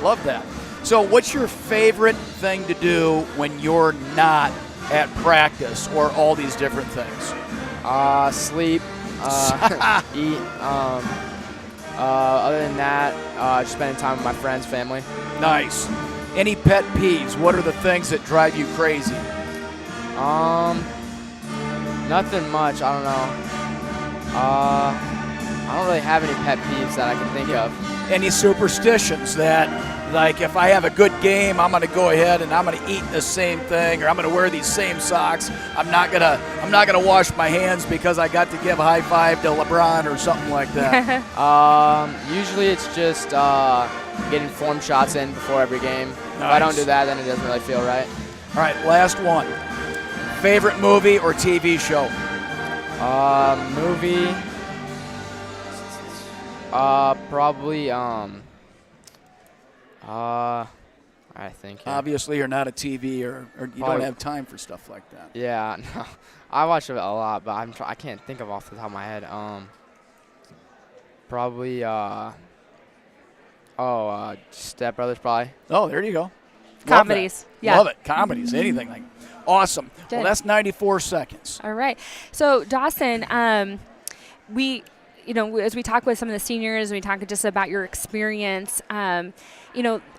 Love that. So what's your favorite thing to do when you're not at practice or all these different things? Sleep, eat. Other than that, just spending time with my friends, family. Nice. Any pet peeves? What are the things that drive you crazy? Nothing much. I don't know. I don't really have any pet peeves that I can think of. Any superstitions that, like, if I have a good game, I'm going to go ahead and I'm going to eat the same thing, or I'm going to wear these same socks. I'm not gonna wash my hands because I got to give a high five to LeBron or something like that. Usually it's just getting form shots in before every game. Nice. If I don't do that, then it doesn't really feel right. All right, last one. Favorite movie or TV show? Movie. Probably. I think. Yeah. Obviously, you're not a TV or you don't have time for stuff like that. Yeah, no, I watch it a lot, but I can't think of off the top of my head. Probably. Step Brothers, probably. Oh, there you go. Comedies. Yeah. Love it. Comedies. Anything like. Awesome. Good. Well, that's 94 seconds. All right. So, Dawson, as we talk with some of the seniors, we talk just about your experience,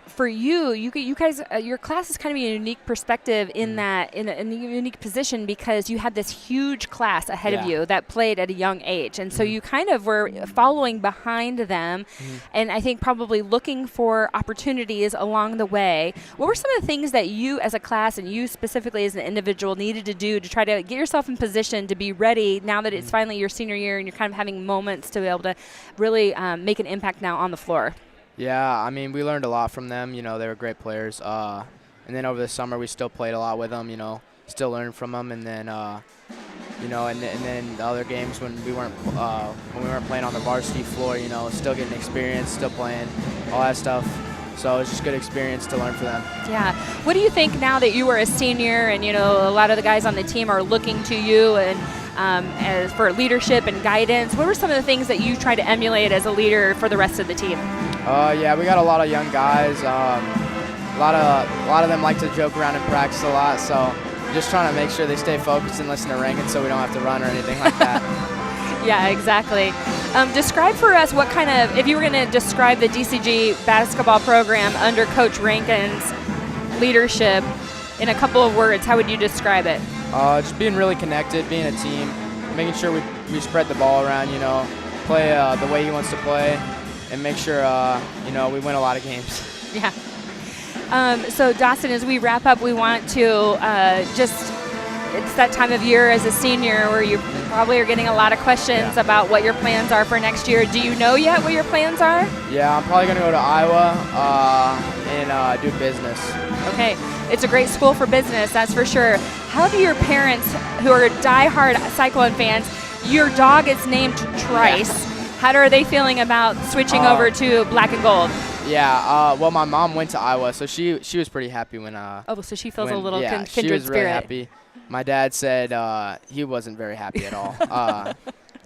for you guys, your class is kind of a unique perspective in that, in a unique position because you had this huge class ahead of you that played at a young age. And so you kind of were following behind them and I think probably looking for opportunities along the way. What were some of the things that you as a class and you specifically as an individual needed to do to try to get yourself in position to be ready now that it's finally your senior year and you're kind of having moments to be able to really make an impact now on the floor? Yeah, I mean, we learned a lot from them. They were great players. And then over the summer, we still played a lot with them, still learned from them. And then, and then the other games when we weren't playing on the varsity floor, still getting experience, still playing, all that stuff. So it was just good experience to learn from them. Yeah. What do you think now that you are a senior and, a lot of the guys on the team are looking to you and as for leadership and guidance? What were some of the things that you try to emulate as a leader for the rest of the team? Yeah, we got a lot of young guys. A lot of them like to joke around and practice a lot. So just trying to make sure they stay focused and listen to Rankin so we don't have to run or anything like that. Yeah, exactly. Describe for us what kind of, if you were going to describe the DCG basketball program under Coach Rankin's leadership in a couple of words, how would you describe it? Just being really connected, being a team, making sure we spread the ball around, play the way he wants to play, and make sure, we win a lot of games. Yeah. So, Dawson, as we wrap up, we want to it's that time of year as a senior where you probably are getting a lot of questions about what your plans are for next year. Do you know yet what your plans are? Yeah, I'm probably going to go to Iowa and do business. Okay. It's a great school for business, that's for sure. How do your parents, who are diehard Cyclone fans, your dog is named Trice. Yeah. How are they feeling about switching over to black and gold? Yeah, well, my mom went to Iowa, so she was pretty happy when. So she feels a little kindred she was spirit. Really happy. My dad said he wasn't very happy at all.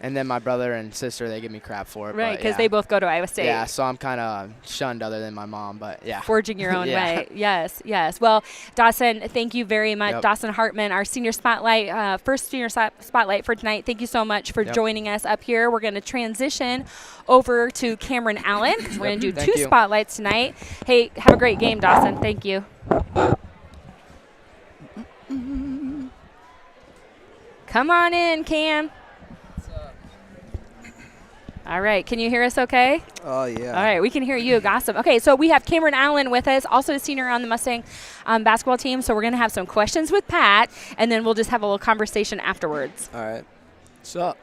And then my brother and sister, they give me crap for it. Right, because they both go to Iowa State. Yeah, so I'm kind of shunned other than my mom, but yeah. Forging your own way. Yes. Well, Dawson, thank you very much. Yep. Dawson Hartman, our senior spotlight, first senior spotlight for tonight. Thank you so much for joining us up here. We're going to transition over to Cameron Allen because we're going to do two spotlights tonight. Hey, have a great game, Dawson. Thank you. Come on in, Cam. All right. Can you hear us okay? Oh, yeah. All right. We can hear you. Awesome. Okay. So we have Cameron Allen with us, also a senior on the Mustang basketball team. So we're going to have some questions with Pat, and then we'll just have a little conversation afterwards. All right. What's up?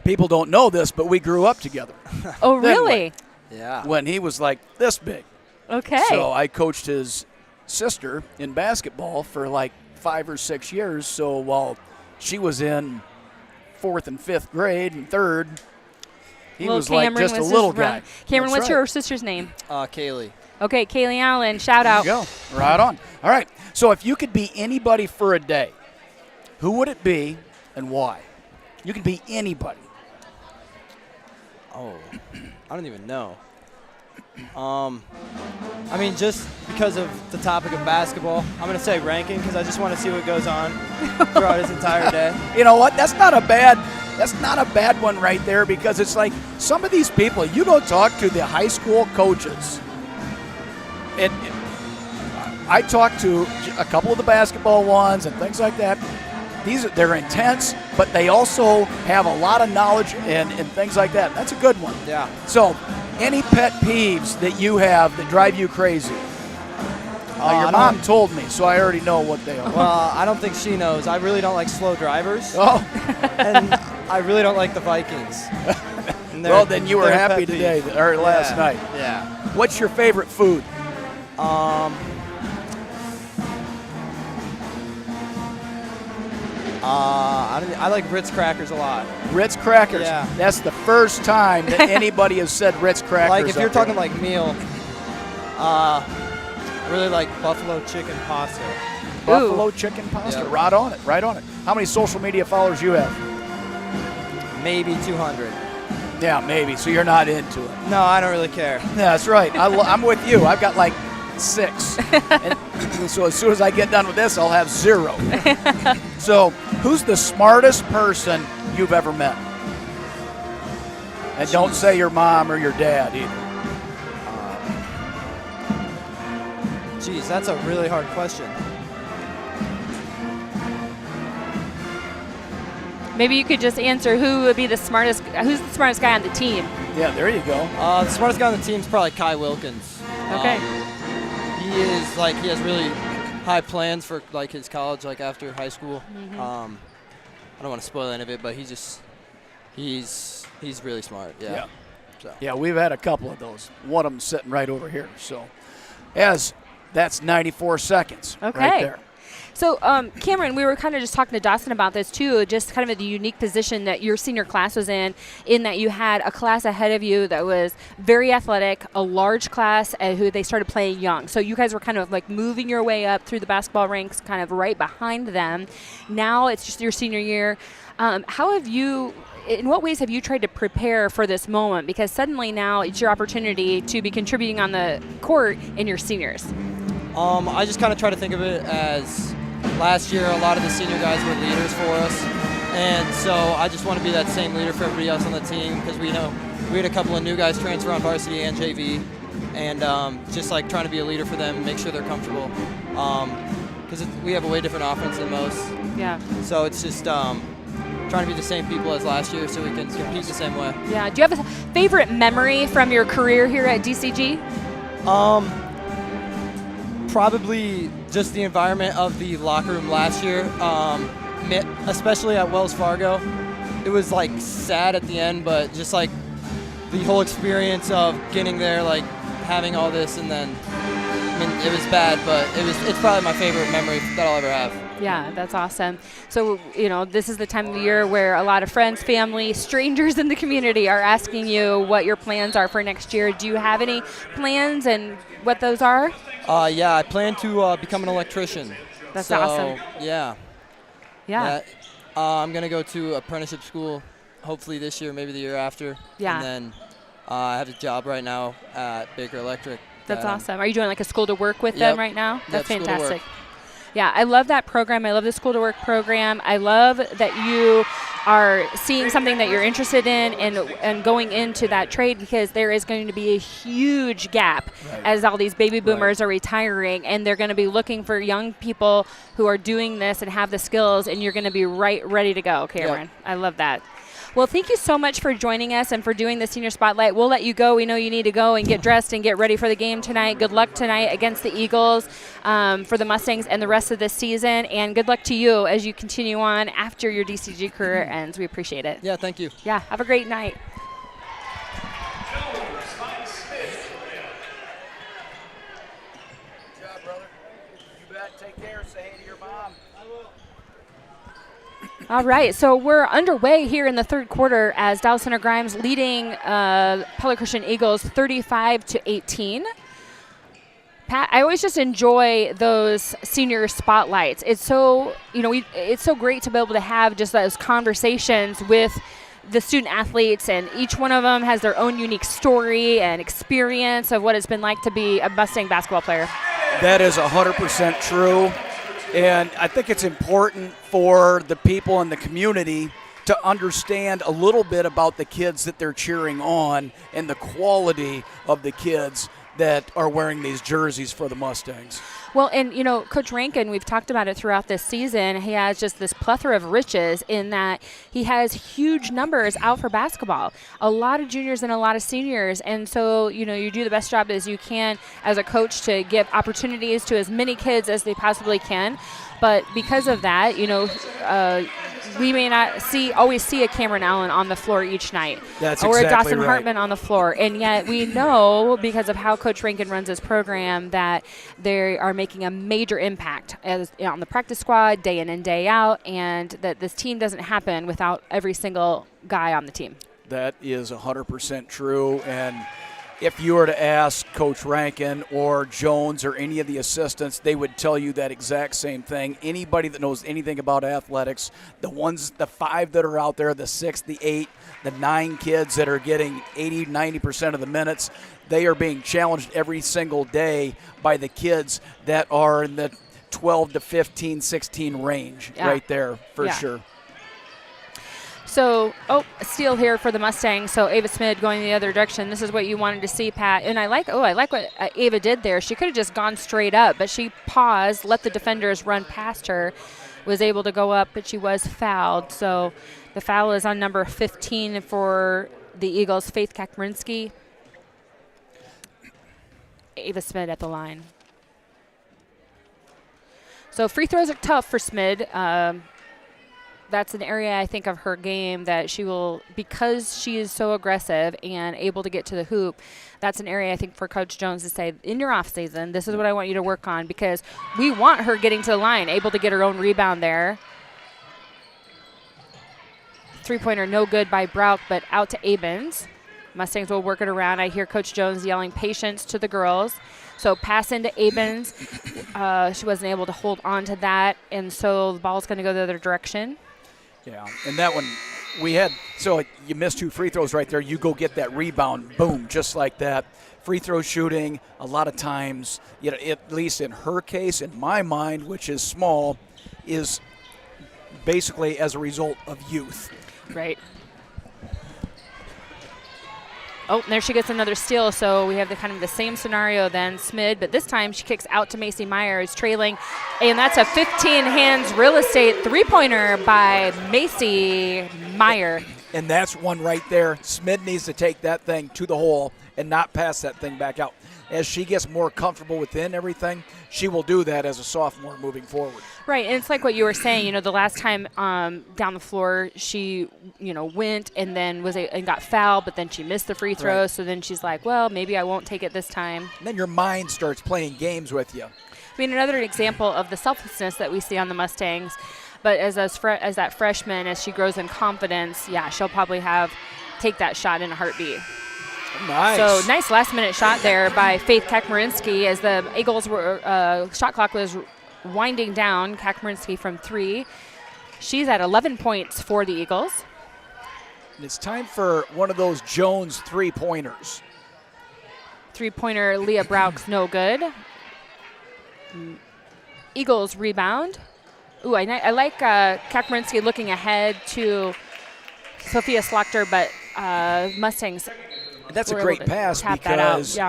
People don't know this, but we grew up together. Oh, really? Yeah. When he was like this big. Okay. So I coached his sister in basketball for like 5 or 6 years. So while she was in 4th and 5th grade and 3rd, He Little was like Cameron just a was little running. guy. Cameron, That's what's right. your sister's name? Kaylee. Okay, Kaylee Allen, shout out. There you go. Right on. All right. So if you could be anybody for a day, who would it be and why? You can be anybody. Oh, I don't even know. I mean, just because of the topic of basketball, I'm going to say ranking because I just want to see what goes on throughout his entire day. You know what? That's not a bad one right there, because it's like some of these people, you go talk to the high school coaches, and I talked to a couple of the basketball ones and things like that. They're intense, but they also have a lot of knowledge and things like that. That's a good one. Yeah. So, any pet peeves that you have that drive you crazy? Your mom told me, so I already know what they are. Well, I don't think she knows. I really don't like slow drivers. Oh. And I really don't like the Vikings. Well, then you were happy today, or last night. Yeah. What's your favorite food? I like Ritz crackers a lot. Ritz crackers. Yeah. That's the first time that anybody has said Ritz crackers. Like if you're up there. talking like meal, I really like buffalo chicken pasta. Buffalo chicken pasta. Yeah. Right on it. Right on it. How many social media followers you have? Maybe 200. Yeah, maybe. So you're not into it. No, I don't really care. Yeah, that's right. I'm with you. I've got like 6. And so as soon as I get done with this, I'll have 0. So who's the smartest person you've ever met? And don't say your mom or your dad either. Geez, that's a really hard question. Maybe you could just answer who would be the smartest. Who's the smartest guy on the team? Yeah, there you go. The smartest guy on the team is probably Kai Wilkins. Okay. He has really high plans for like his college, like after high school. Mm-hmm. I don't want to spoil any of it, but he's really smart. Yeah. Yeah. So. Yeah, we've had a couple of those. One of them sitting right over here. So, that's 94 seconds Okay. right there. So, Cameron, we were kind of just talking to Dawson about this too, just kind of the unique position that your senior class was in that you had a class ahead of you that was very athletic, a large class who they started playing young. So you guys were kind of like moving your way up through the basketball ranks, kind of right behind them. Now it's just your senior year. In what ways have you tried to prepare for this moment? Because suddenly now it's your opportunity to be contributing on the court in your seniors. I just kind of try to think of it as last year a lot of the senior guys were leaders for us, and so I just want to be that same leader for everybody else on the team, because we had a couple of new guys transfer on varsity and JV, and just like trying to be a leader for them, make sure they're comfortable, because we have a way different offense than most. Yeah. So it's just trying to be the same people as last year so we can compete the same way. Yeah. Do you have a favorite memory from your career here at DCG? Probably just the environment of the locker room last year, especially at Wells Fargo. It was like sad at the end, but just like the whole experience of getting there, like having all this, and then it was bad, but it's probably my favorite memory that I'll ever have. Yeah, that's awesome. So, this is the time of the year where a lot of friends, family, strangers in the community are asking you what your plans are for next year. Do you have any plans and what those are? Yeah, I plan to become an electrician. That's awesome. Yeah. Yeah. I'm going to go to apprenticeship school hopefully this year, maybe the year after. Yeah. And then I have a job right now at Baker Electric. That's awesome. Are you doing like a school to work with them right now? That's Yep, fantastic. Yeah, I love that program. I love the school to work program. I love that you are seeing something that you're interested in and going into that trade, because there is going to be a huge gap as all these baby boomers are retiring, and they're going to be looking for young people who are doing this and have the skills, and you're going to be ready to go, Cameron. Yep. I love that. Well, thank you so much for joining us and for doing the Senior Spotlight. We'll let you go. We know you need to go and get dressed and get ready for the game tonight. Good luck tonight against the Eagles for the Mustangs and the rest of this season. And good luck to you as you continue on after your DCG career ends. We appreciate it. Yeah, thank you. Yeah, have a great night. Good job, brother. You bet. Take care. Say hey to your mom. I will. All right, so we're underway here in the third quarter as Dallas Center Grimes leading Pella Christian Eagles 35-18. Pat, I always just enjoy those senior spotlights. It's so, it's so great to be able to have just those conversations with the student athletes, and each one of them has their own unique story and experience of what it's been like to be a Mustang basketball player. That is 100% true. And I think it's important for the people in the community to understand a little bit about the kids that they're cheering on and the quality of the kids that are wearing these jerseys for the Mustangs. Well, and, Coach Rankin, we've talked about it throughout this season. He has just this plethora of riches in that he has huge numbers out for basketball, a lot of juniors and a lot of seniors. And so, you do the best job as you can as a coach to give opportunities to as many kids as they possibly can. But because of that, we may not always see a Cameron Allen on the floor each night. That's or exactly a Dawson right. Hartman on the floor. And yet we know, because of how Coach Rankin runs his program, that they are making a major impact on the practice squad day in and day out, and that this team doesn't happen without every single guy on the team. That is 100% true. And if you were to ask Coach Rankin or Jones or any of the assistants, they would tell you that exact same thing. Anybody that knows anything about athletics, the 5 that are out there, the 6, the 8, the 9 kids that are getting 80, 90% of the minutes, they are being challenged every single day by the kids that are in the 12 to 15, 16 range right there for sure. So, a steal here for the Mustangs. So Ava Smid going the other direction. This is what you wanted to see, Pat. And I like what Ava did there. She could have just gone straight up, but she paused, let the defenders run past her, was able to go up, but she was fouled. So the foul is on number 15 for the Eagles, Faith Kakmarinsky. Ava Smid at the line. So free throws are tough for Smid. That's an area, I think, of her game that she will, because she is so aggressive and able to get to the hoop, that's an area, I think, for Coach Jones to say, in your off season, this is what I want you to work on, because we want her getting to the line, able to get her own rebound there. Three-pointer no good by Brauch, but out to Abens. Mustangs will work it around. I hear Coach Jones yelling patience to the girls. So pass into Abens. She wasn't able to hold on to that, and so the ball's going to go the other direction. Yeah, and that one we had, so you missed 2 free throws right there. You go get that rebound, boom, just like that. Free throw shooting, a lot of times, at least in her case, in my mind, which is small, is basically as a result of youth. Right. Oh, and there she gets another steal. So we have the kind of the same scenario then, Smid, but this time she kicks out to Macy Meyer, who's trailing, and that's a 15 hands real estate three-pointer by Macy Meyer. And that's one right there. Smid needs to take that thing to the hole and not pass that thing back out. As she gets more comfortable within everything, she will do that as a sophomore moving forward. Right, and it's like what you were saying. The last time down the floor, she, went and then and got fouled, but then she missed the free throw. Right. So then she's like, well, maybe I won't take it this time. And then your mind starts playing games with you. I mean, another example of the selflessness that we see on the Mustangs. But as that freshman, as she grows in confidence, she'll probably take that shot in a heartbeat. Nice. So nice last-minute shot there by Faith Kakmarinsky as the Eagles shot clock was winding down. Kakmarinsky from 3. She's at 11 points for the Eagles. And it's time for one of those Jones three-pointers. Three-pointer, Leah Brauch's no good. Eagles rebound. Ooh, I like Kakmarinsky looking ahead to Sophia Slaughter, but Mustangs. That's a great pass because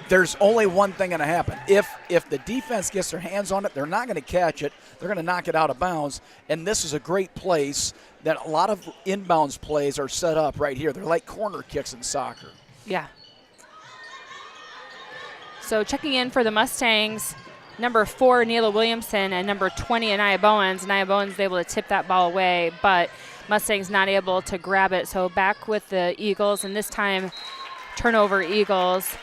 there's only one thing going to happen. If the defense gets their hands on it, they're not going to catch it. They're going to knock it out of bounds. And this is a great place that a lot of inbounds plays are set up right here. They're like corner kicks in soccer. Yeah. So checking in for the Mustangs, number 4, Neela Williamson, and number 20, Anaya Bowens. Anaya Bowens is able to tip that ball away, but Mustangs not able to grab it. So back with the Eagles, and this time turnover Eagles.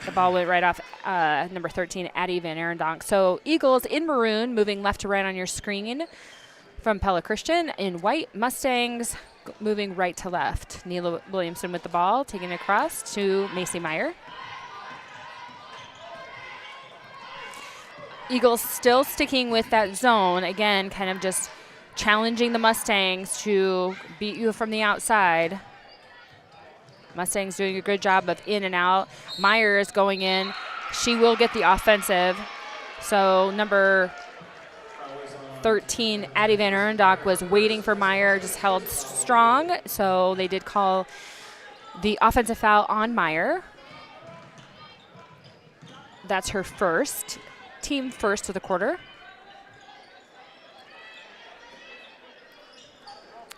The ball went right off number 13, Addie Van Arendonk. So Eagles in maroon, moving left to right on your screen. from Pella Christian. In white, Mustangs moving right to left. Neela Williamson with the ball, taking it across to Macy Meyer. Eagles still sticking with that zone. Again, kind of just challenging the Mustangs to beat you from the outside. Mustangs doing a good job of in and out. Meyer is going in. She will get the offensive. So number 13, Addie Van Erndock, was waiting for Meyer, just held strong. So they did call the offensive foul on Meyer. That's her first. Team first of the quarter.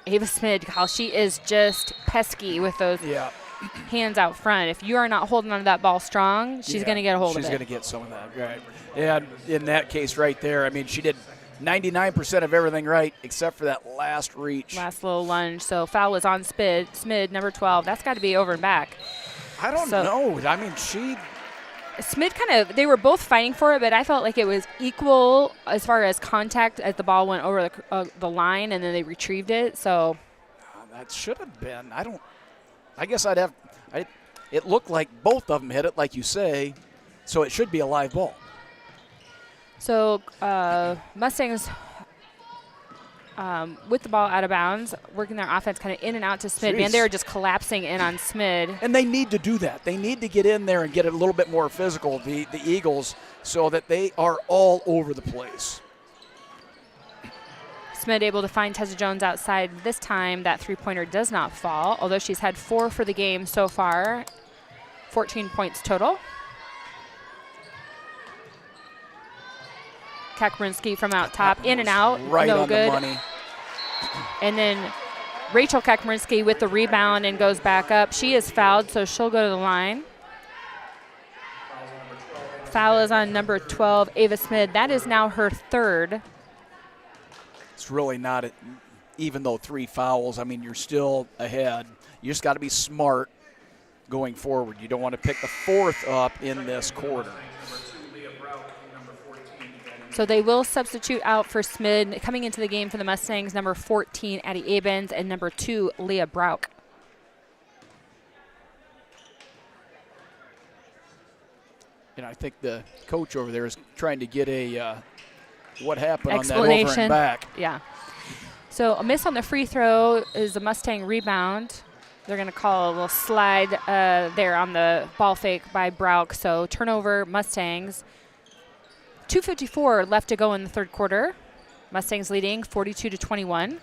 Ava Smid, how she is just pesky with those hands out front. If you are not holding onto that ball strong, she's going to get a hold of it. She's going to get some of that, right. And in that case right there, I mean, she did 99% of everything right except for that last reach. Last little lunge. So foul is on Smid, number 12. That's got to be over and back. I don't know. I mean, Smid they were both fighting for it, but I felt like it was equal as far as contact as the ball went over the line, and then they retrieved it. So that should have been. I guess it looked like both of them hit it, like you say, so it should be a live ball. So Mustangs with the ball out of bounds, working their offense kind of in and out to Smid. Man, they were just collapsing in on Smid. And they need to do that. They need to get in there and get it a little bit more physical, the Eagles, so that they are all over the place. Smid able to find Tessa Jones outside. This time that three-pointer does not fall, although she's had 4 for the game so far. 14 points total. Kakmarinsky from out top, in and out, right no on good. The money. And then Rachel Kakmarinsky with the rebound and goes back up. She is fouled, so she'll go to the line. Foul is on number 12, Ava Smid. That is now her third. It's really not, even though 3 fouls, I mean, you're still ahead. You just got to be smart going forward. You don't want to pick the 4th up in this quarter. So they will substitute out for Smid. Coming into the game for the Mustangs, number 14, Addie Abens, and number 2, Leah Brauk. And I think the coach over there is trying to get a what happened on that explanation. over and back. Yeah. So a miss on the free throw is a Mustang rebound. They're going to call a little slide there on the ball fake by Brauk. So turnover, Mustangs. 2:54 left to go in the third quarter. Mustangs leading 42-21.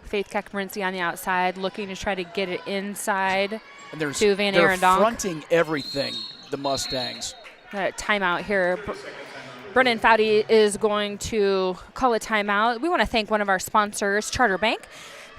Faith Kakmarinsky on the outside, looking to try to get it inside to Van They're Arendonk. fronting everything, the Mustangs. Timeout here. Brennan Foudy is going to call a timeout. We want to thank one of our sponsors, Charter Bank.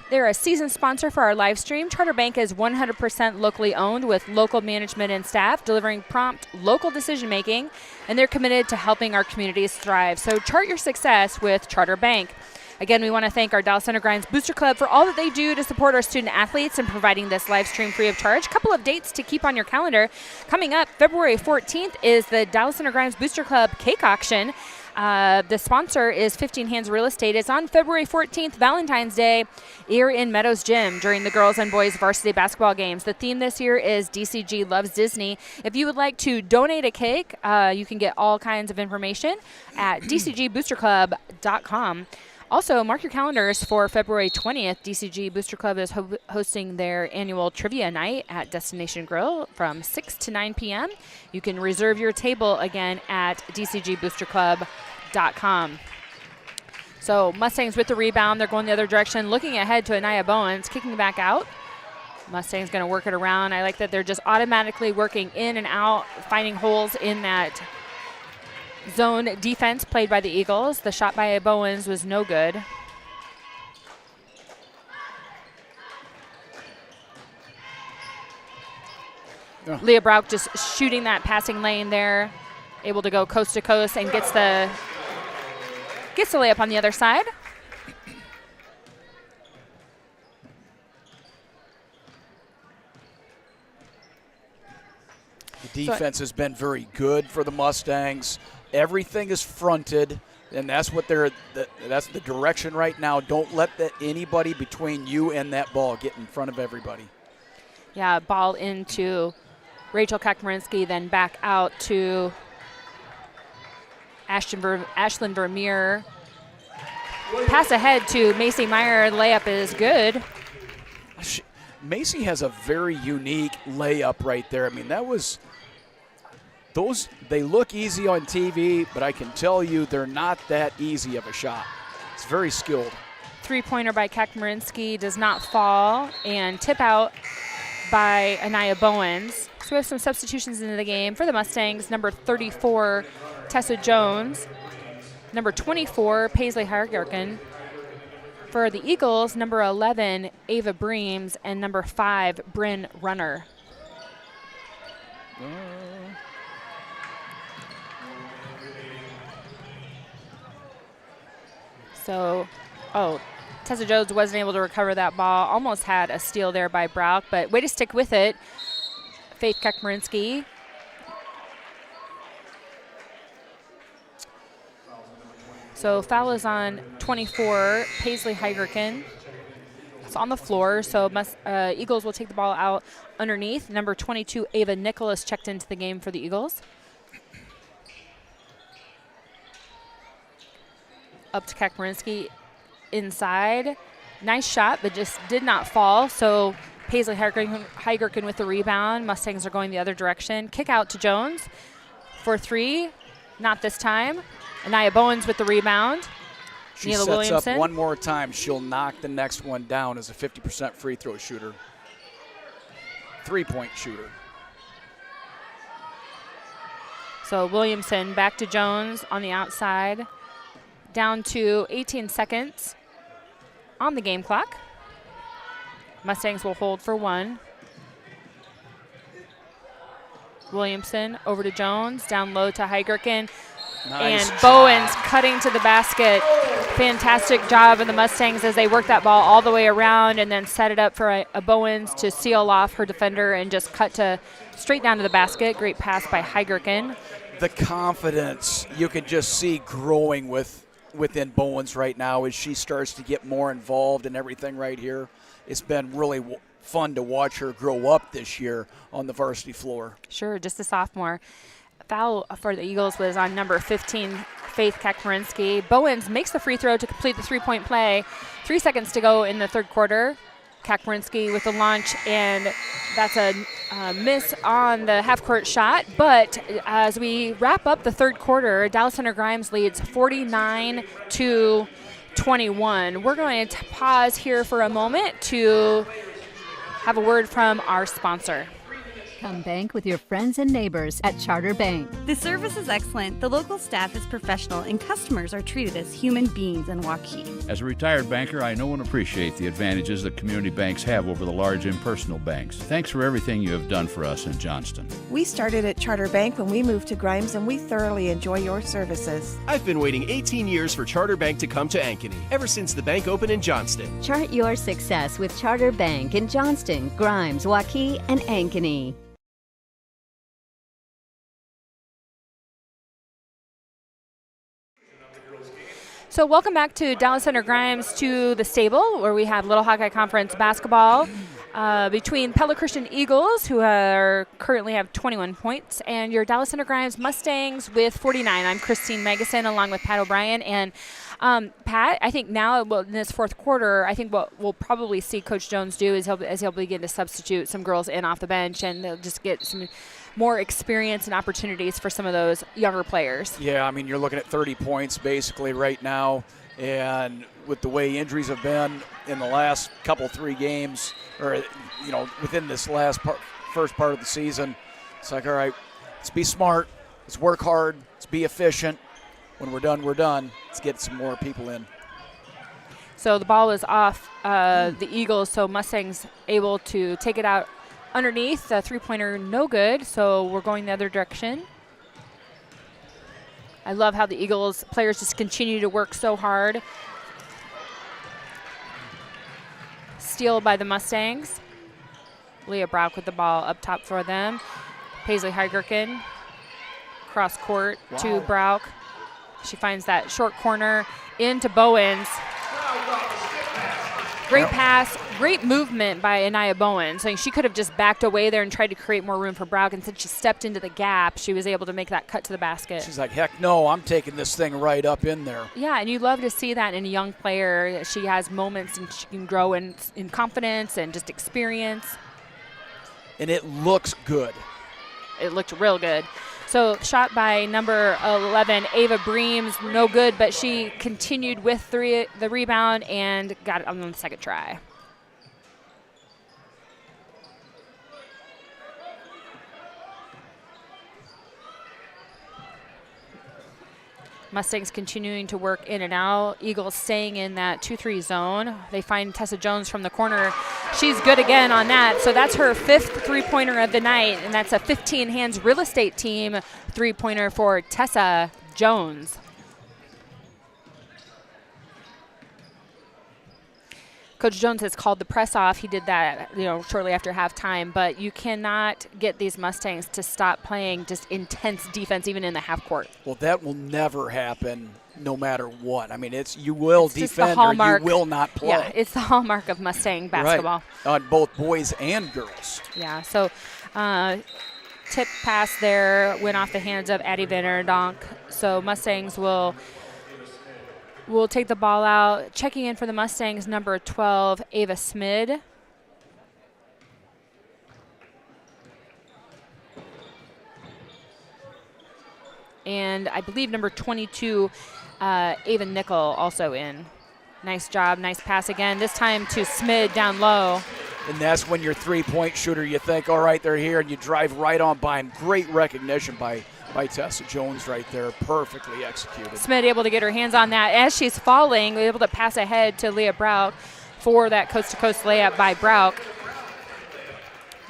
They're a season sponsor for our live stream. Charter Bank is 100% locally owned with local management and staff delivering prompt local decision making, and they're committed to helping our communities thrive. So chart your success with Charter Bank. Again, we want to thank our Dallas Center Grimes Booster Club for all that they do to support our student athletes and providing this live stream free of charge. A couple of dates to keep on your calendar. Coming up, February 14th is the Dallas Center Grimes Booster Club cake auction. The sponsor is 15 Hands Real Estate. It's on February 14th, Valentine's Day, here in Meadows Gym during the girls and boys varsity basketball games. The theme this year is DCG Loves Disney. If you would like to donate a cake, you can get all kinds of information at dcgboosterclub.com. Also, mark your calendars for February 20th. DCG Booster Club is hosting their annual trivia night at Destination Grill from 6 to 9 p.m. You can reserve your table again at dcgboosterclub.com. So Mustangs with the rebound. They're going the other direction, looking ahead to Anaya Bowens, kicking back out. Mustangs going to work it around. I like that they're just automatically working in and out, finding holes in that zone defense played by the Eagles. The shot by Bowens was no good. Leah Brauk just shooting that passing lane there, able to go coast to coast and gets the layup on the other side. defense has been very good for the Mustangs. Everything is fronted, and that's what that's the direction right now. Don't let anybody between you and that ball get in front of everybody. Yeah, ball into Rachel Kakmarinsky, then back out to Ashlyn Vermeer. Pass ahead to Macy Meyer. Layup is good. Macy has a very unique layup right there. I mean, they look easy on TV, but I can tell you they're not that easy of a shot. It's very skilled. Three-pointer by Kakmarinsky does not fall, and tip out by Anaya Bowens. So we have some substitutions into the game for the Mustangs. Number 34, Tessa Jones. Number 24, Paisley Hargarkin. For the Eagles, number 11, Ava Breams, and number 5, Bryn Runner. So, Tessa Jones wasn't able to recover that ball. Almost had a steal there by Brauch, but way to stick with it. Faith Kakmarinsky. So foul is on 24, Paisley Heigerkin. It's on the floor, so Eagles will take the ball out underneath. Number 22, Ava Nicholas, checked into the game for the Eagles. Up to Kakmarinsky inside. Nice shot, but just did not fall. So Paisley Heigerkin with the rebound. Mustangs are going the other direction. Kick out to Jones for 3. Not this time. Anaya Bowens with the rebound. She Neela sets Williamson. up one more time. She'll knock the next one down as a 50% free throw shooter. 3-point shooter. So Williamson back to Jones on the outside. Down to 18 seconds on the game clock. Mustangs will hold for 1. Williamson over to Jones. Down low to Heigerkin. Nice and Bowens cutting to the basket. Fantastic job of the Mustangs as they work that ball all the way around and then set it up for a Bowens to seal off her defender and just cut to straight down to the basket. Great pass by Heigerkin. The confidence you can just see growing within Bowens right now as she starts to get more involved in everything right here. It's been really fun to watch her grow up this year on the varsity floor. Sure, just a sophomore. Foul for the Eagles was on number 15, Faith Kakmarinsky. Bowens makes the free throw to complete the 3-point play. 3 seconds to go in the third quarter. Kakmarinsky with the launch, and that's a miss on the half-court shot. But as we wrap up the third quarter, Dallas Center Grimes leads 49-21. We're going to pause here for a moment to have a word from our sponsor. Come bank with your friends and neighbors at Charter Bank. The service is excellent, the local staff is professional, and customers are treated as human beings in Waukee. As a retired banker, I know and appreciate the advantages that community banks have over the large impersonal banks. Thanks for everything you have done for us in Johnston. We started at Charter Bank when we moved to Grimes, and we thoroughly enjoy your services. I've been waiting 18 years for Charter Bank to come to Ankeny, ever since the bank opened in Johnston. Chart your success with Charter Bank in Johnston, Grimes, Waukee, and Ankeny. So welcome back to Dallas Center Grimes to the stable where we have Little Hawkeye Conference basketball between Pella Christian Eagles, who currently have 21 points, and your Dallas Center Grimes Mustangs with 49. I'm Christine Megason along with Pat O'Brien. And Pat, I think now in this fourth quarter, I think what we'll probably see Coach Jones do is he'll begin to substitute some girls in off the bench, and they'll just get some more experience and opportunities for some of those younger players. Yeah, I mean, you're looking at 30 points basically right now, and with the way injuries have been in the last couple, 3 games, or, within this first part of the season, it's like, all right, let's be smart, let's work hard, let's be efficient. When we're done, we're done. Let's get some more people in. So the ball is off the Eagles, so Mustangs able to take it out underneath. The three-pointer no good, so we're going the other direction. I love how the Eagles players just continue to work so hard. Steal by the Mustangs. Leah Brauch with the ball up top for them. Paisley Heigerken, cross court to Brauk. She finds that short corner into Bowens. Great pass, great movement by Anaya Bowens. Like, she could have just backed away there and tried to create more room for Brauk. Instead, she stepped into the gap. She was able to make that cut to the basket. She's like, heck no, I'm taking this thing right up in there. Yeah, and you love to see that in a young player. She has moments and she can grow in confidence and just experience. And it looks good. It looked real good. So shot by number 11, Ava Breams, no good, but she continued with the rebound and got it on the second try. Mustangs continuing to work in and out. Eagles staying in that 2-3 zone. They find Tessa Jones from the corner. She's good again on that. So that's her 5th three-pointer of the night, and that's a 15 hands real estate team three-pointer for Tessa Jones. Coach Jones has called the press off. He did that, shortly after halftime. But you cannot get these Mustangs to stop playing just intense defense, even in the half court. Well, that will never happen, no matter what. I mean, you will defend or you will not play. Yeah, it's the hallmark of Mustang basketball. Right. On both boys and girls. Yeah. So, tip pass there went off the hands of Addie Vanerdonk. So Mustangs will take the ball out. Checking in for the Mustangs, number 12, Ava Smid. And I believe number 22, Ava Nickel, also in. Nice job, nice pass again. This time to Smid down low. And that's when your three-point shooter, you think, all right, they're here, and you drive right on by him. Great recognition by Tessa Jones right there, perfectly executed. Smith able to get her hands on that. As she's falling, able to pass ahead to Leah Brauk for that coast-to-coast layup by Brauk.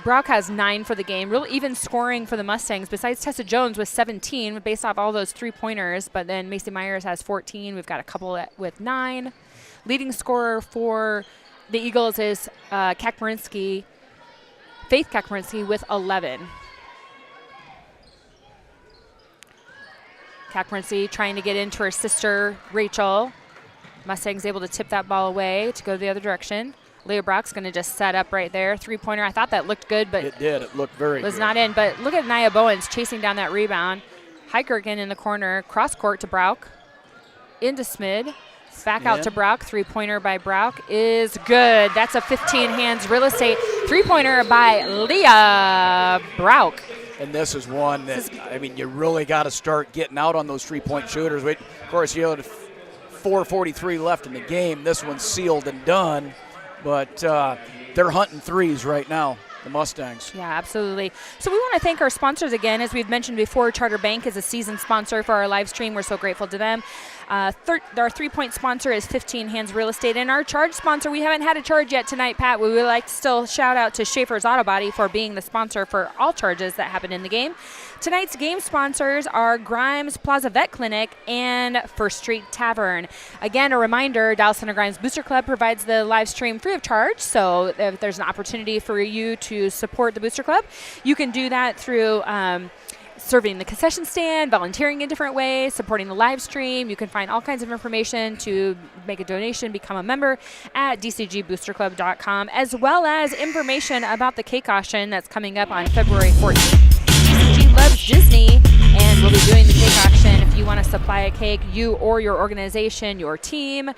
Brauk has 9 for the game. Real even scoring for the Mustangs, besides Tessa Jones with 17, based off all those three-pointers, but then Macy Myers has 14. We've got a couple with 9. Leading scorer for the Eagles is Faith Kakmarinsky with 11. Kakmarinsky trying to get into her sister, Rachel. Mustangs able to tip that ball away to go the other direction. Leah Brock's going to just set up right there. Three-pointer. I thought that looked good, but it did. It looked very good. Was not in. But look at Nia Bowens chasing down that rebound. Heikergen in the corner. Cross-court to Brauk. Into Smid. Back out to Brauk. Three-pointer by Brauk is good. That's a 15 hands real estate. Three-pointer by Leah Brauk. And this is one that, you really got to start getting out on those three-point shooters. Of course, 4:43 left in the game. This one's sealed and done. But they're hunting threes right now, the Mustangs. Yeah, absolutely. So we want to thank our sponsors again. As we've mentioned before, Charter Bank is a season sponsor for our live stream. We're so grateful to them. Our three-point sponsor is 15 Hands Real Estate. And our charge sponsor, we haven't had a charge yet tonight, Pat. We would like to still shout out to Schaefer's Auto Body for being the sponsor for all charges that happen in the game. Tonight's game sponsors are Grimes Plaza Vet Clinic and First Street Tavern. Again, a reminder, Dallas Center Grimes Booster Club provides the live stream free of charge. So if there's an opportunity for you to support the Booster Club, you can do that through serving the concession stand, volunteering in different ways, supporting the live stream. You can find all kinds of information to make a donation, become a member at dcgboosterclub.com, as well as information about the cake auction that's coming up on February 14th. DCG loves Disney, and we'll be doing the cake auction. If you want to supply a cake, you or your organization, your team,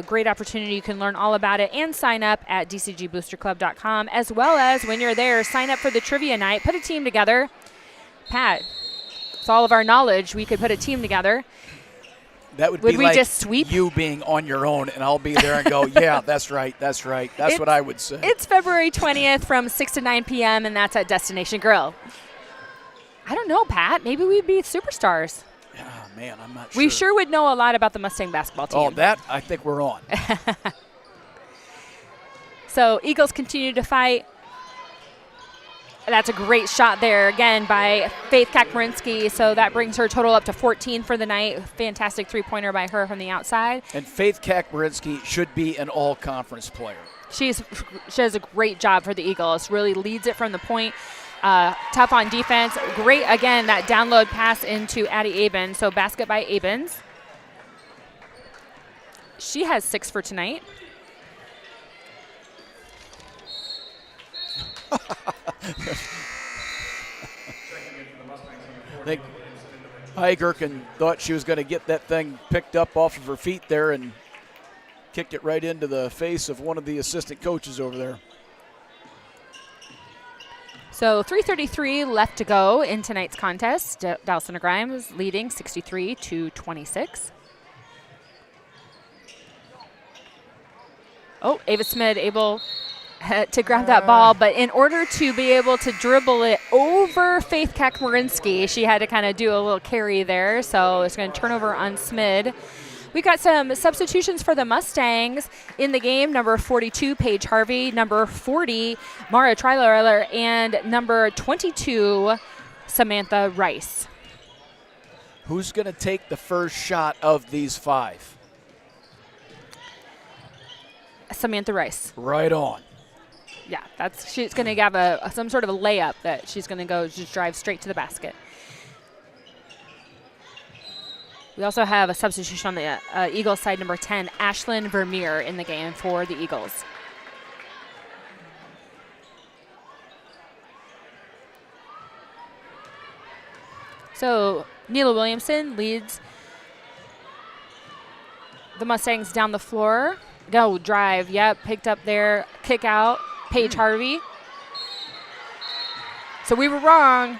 great opportunity. You can learn all about it and sign up at dcgboosterclub.com, as well as when you're there, sign up for the trivia night, put a team together. Pat, with all of our knowledge, we could put a team together. That would be we like just sweep? You being on your own, and I'll be there and go, yeah, that's right. That's what I would say. It's February 20th from 6 to 9 p.m., and that's at Destination Grill. I don't know, Pat. Maybe we'd be superstars. Oh, man, I'm not sure. We sure would know a lot about the Mustang basketball team. Oh, that I think we're on. So Eagles continue to fight. That's a great shot there, again, by Faith Kakmarinsky. So that brings her total up to 14 for the night. Fantastic three-pointer by her from the outside. And Faith Kakmarinsky should be an all-conference player. She does a great job for the Eagles. Really leads it from the point. tough on defense. Great, again, that download pass into Addie Abens. So basket by Abens. She has 6 for tonight. I think Heigerken thought she was going to get that thing picked up off of her feet there and kicked it right into the face of one of the assistant coaches over there. So 3:33 left to go in tonight's contest. Dallas Center Grimes leading 63-26. Oh, Ava Smith able to grab that ball, but in order to be able to dribble it over Faith Kakmarinsky, she had to kind of do a little carry there, so it's going to turn over on Smid. We got some substitutions for the Mustangs in the game. Number 42, Paige Harvey. Number 40, Mara Treiler. And number 22, Samantha Rice. Who's going to take the first shot of these 5? Samantha Rice. Right on. Yeah, she's going to have some sort of a layup that she's going to go just drive straight to the basket. We also have a substitution on the Eagles side, number 10, Ashlyn Vermeer in the game for the Eagles. So Neela Williamson leads the Mustangs down the floor. Go, drive, yep, picked up there, kick out, Paige Harvey. So we were wrong.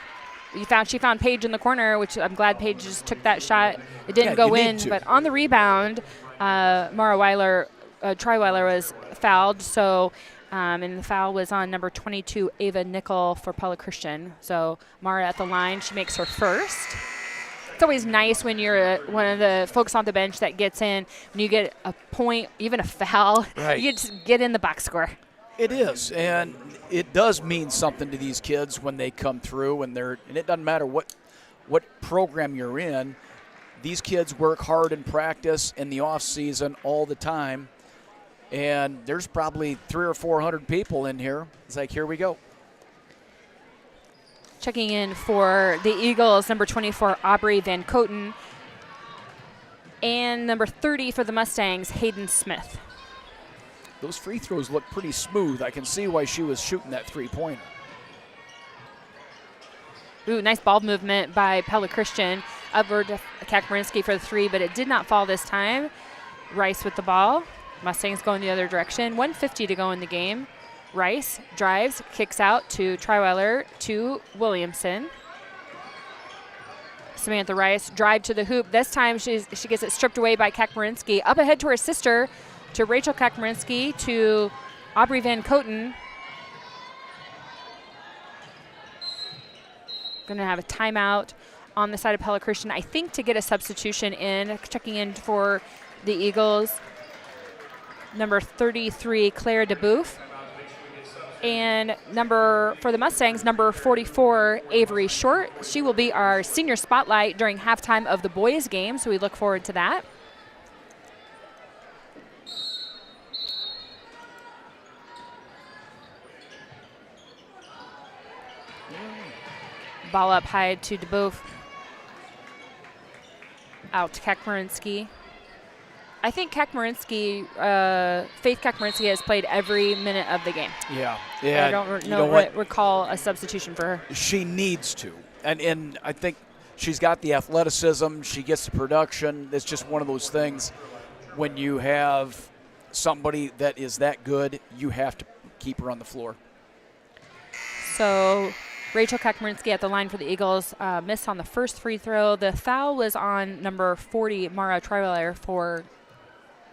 She found Paige in the corner, which I'm glad Paige just took that shot. It didn't go in, but on the rebound, Mara Weiler, Treiler was fouled. So, and the foul was on number 22, Ava Nickel for Pella Christian. So Mara at the line, she makes her first. It's always nice when you're one of the folks on the bench that gets in, when you get a point, even a foul, right. You just get in the box score. It is, and it does mean something to these kids when they come through, and it doesn't matter what program you're in. These kids work hard in practice in the off season all the time, and there's probably 300 or 400 people in here. It's like, here we go. Checking in for the Eagles, number 24, Aubrey Van Coten, and number 30 for the Mustangs, Hayden Smith. Those free throws look pretty smooth. I can see why she was shooting that three-pointer. Ooh, nice ball movement by Pella Christian. Upward to Kakmarinsky for the 3, but it did not fall this time. Rice with the ball. Mustangs going the other direction. 1:50 to go in the game. Rice drives, kicks out to Treiler to Williamson. Samantha Rice drive to the hoop. This time she gets it stripped away by Kakmarinsky. Up ahead to her sister, to Rachel Kakmarinsky, to Aubrey Van Coten. Going to have a timeout on the side of Pella Christian, I think, to get a substitution in. Checking in for the Eagles, number 33, Claire DeBouf. And for the Mustangs, number 44, Avery Short. She will be our senior spotlight during halftime of the boys' game, so we look forward to that. Ball up high to DeBouf. Out to Kakmarinsky. I think Faith Kakmarinsky has played every minute of the game. Yeah. I don't recall a substitution for her. She needs to. And I think she's got the athleticism. She gets the production. It's just one of those things. When you have somebody that is that good, you have to keep her on the floor. So Rachel Kakmarinsky at the line for the Eagles missed on the first free throw. The foul was on number 40, Mara Treiler, for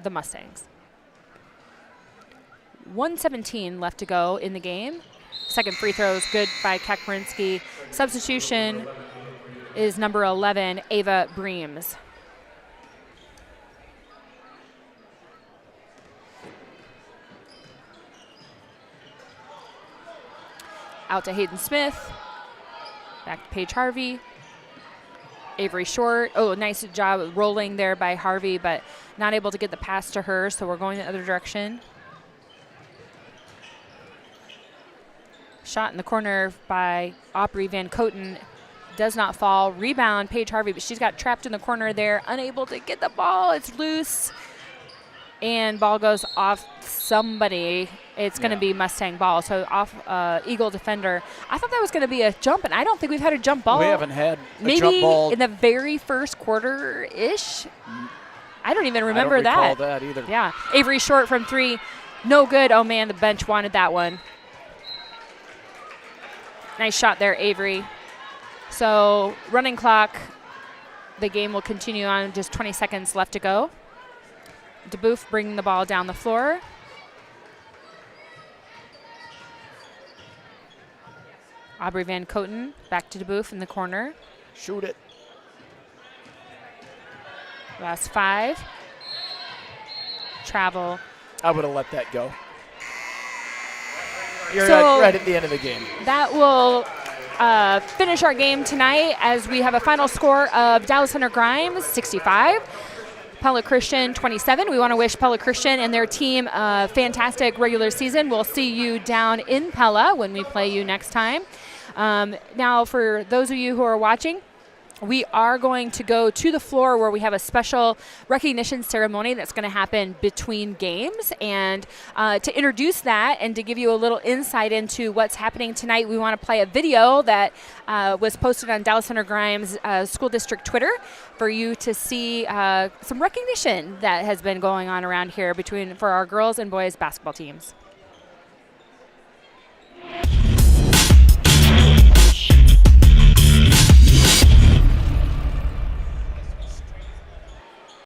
the Mustangs. 1:17 left to go in the game. Second free throw is good by Kakmarinsky. Substitution is number 11, Ava Breams. Out to Hayden Smith. Back to Paige Harvey. Avery Short. Oh, nice job rolling there by Harvey, but not able to get the pass to her, so we're going the other direction. Shot in the corner by Aubrey Van Coten. Does not fall. Rebound, Paige Harvey, but she's got trapped in the corner there, unable to get the ball. It's loose. And ball goes off somebody. It's going to be Mustang ball. So off Eagle defender. I thought that was going to be a jump, and I don't think we've had a jump ball. We haven't had maybe a jump ball. In the very first quarter-ish. I don't even remember I don't that. recall that either. Yeah. Avery Short from 3. No good. Oh, man, the bench wanted that one. Nice shot there, Avery. So running clock. The game will continue on. Just 20 seconds left to go. DeBoeuf bringing the ball down the floor. Aubrey Van Coten back to DeBoeuf in the corner. Shoot it. Last 5. Travel. I would have let that go. You're So right at the end of the game. That will finish our game tonight as we have a final score of Dallas Center Grimes 65. Pella Christian 27. We want to wish Pella Christian and their team a fantastic regular season. We'll see you down in Pella when we play you next time. Now, for those of you who are watching, we are going to go to the floor where we have a special recognition ceremony that's going to happen between games. And to introduce that and to give you a little insight into what's happening tonight, we want to play a video that was posted on Dallas Center Grimes School District Twitter for you to see some recognition that has been going on around here for our girls and boys basketball teams.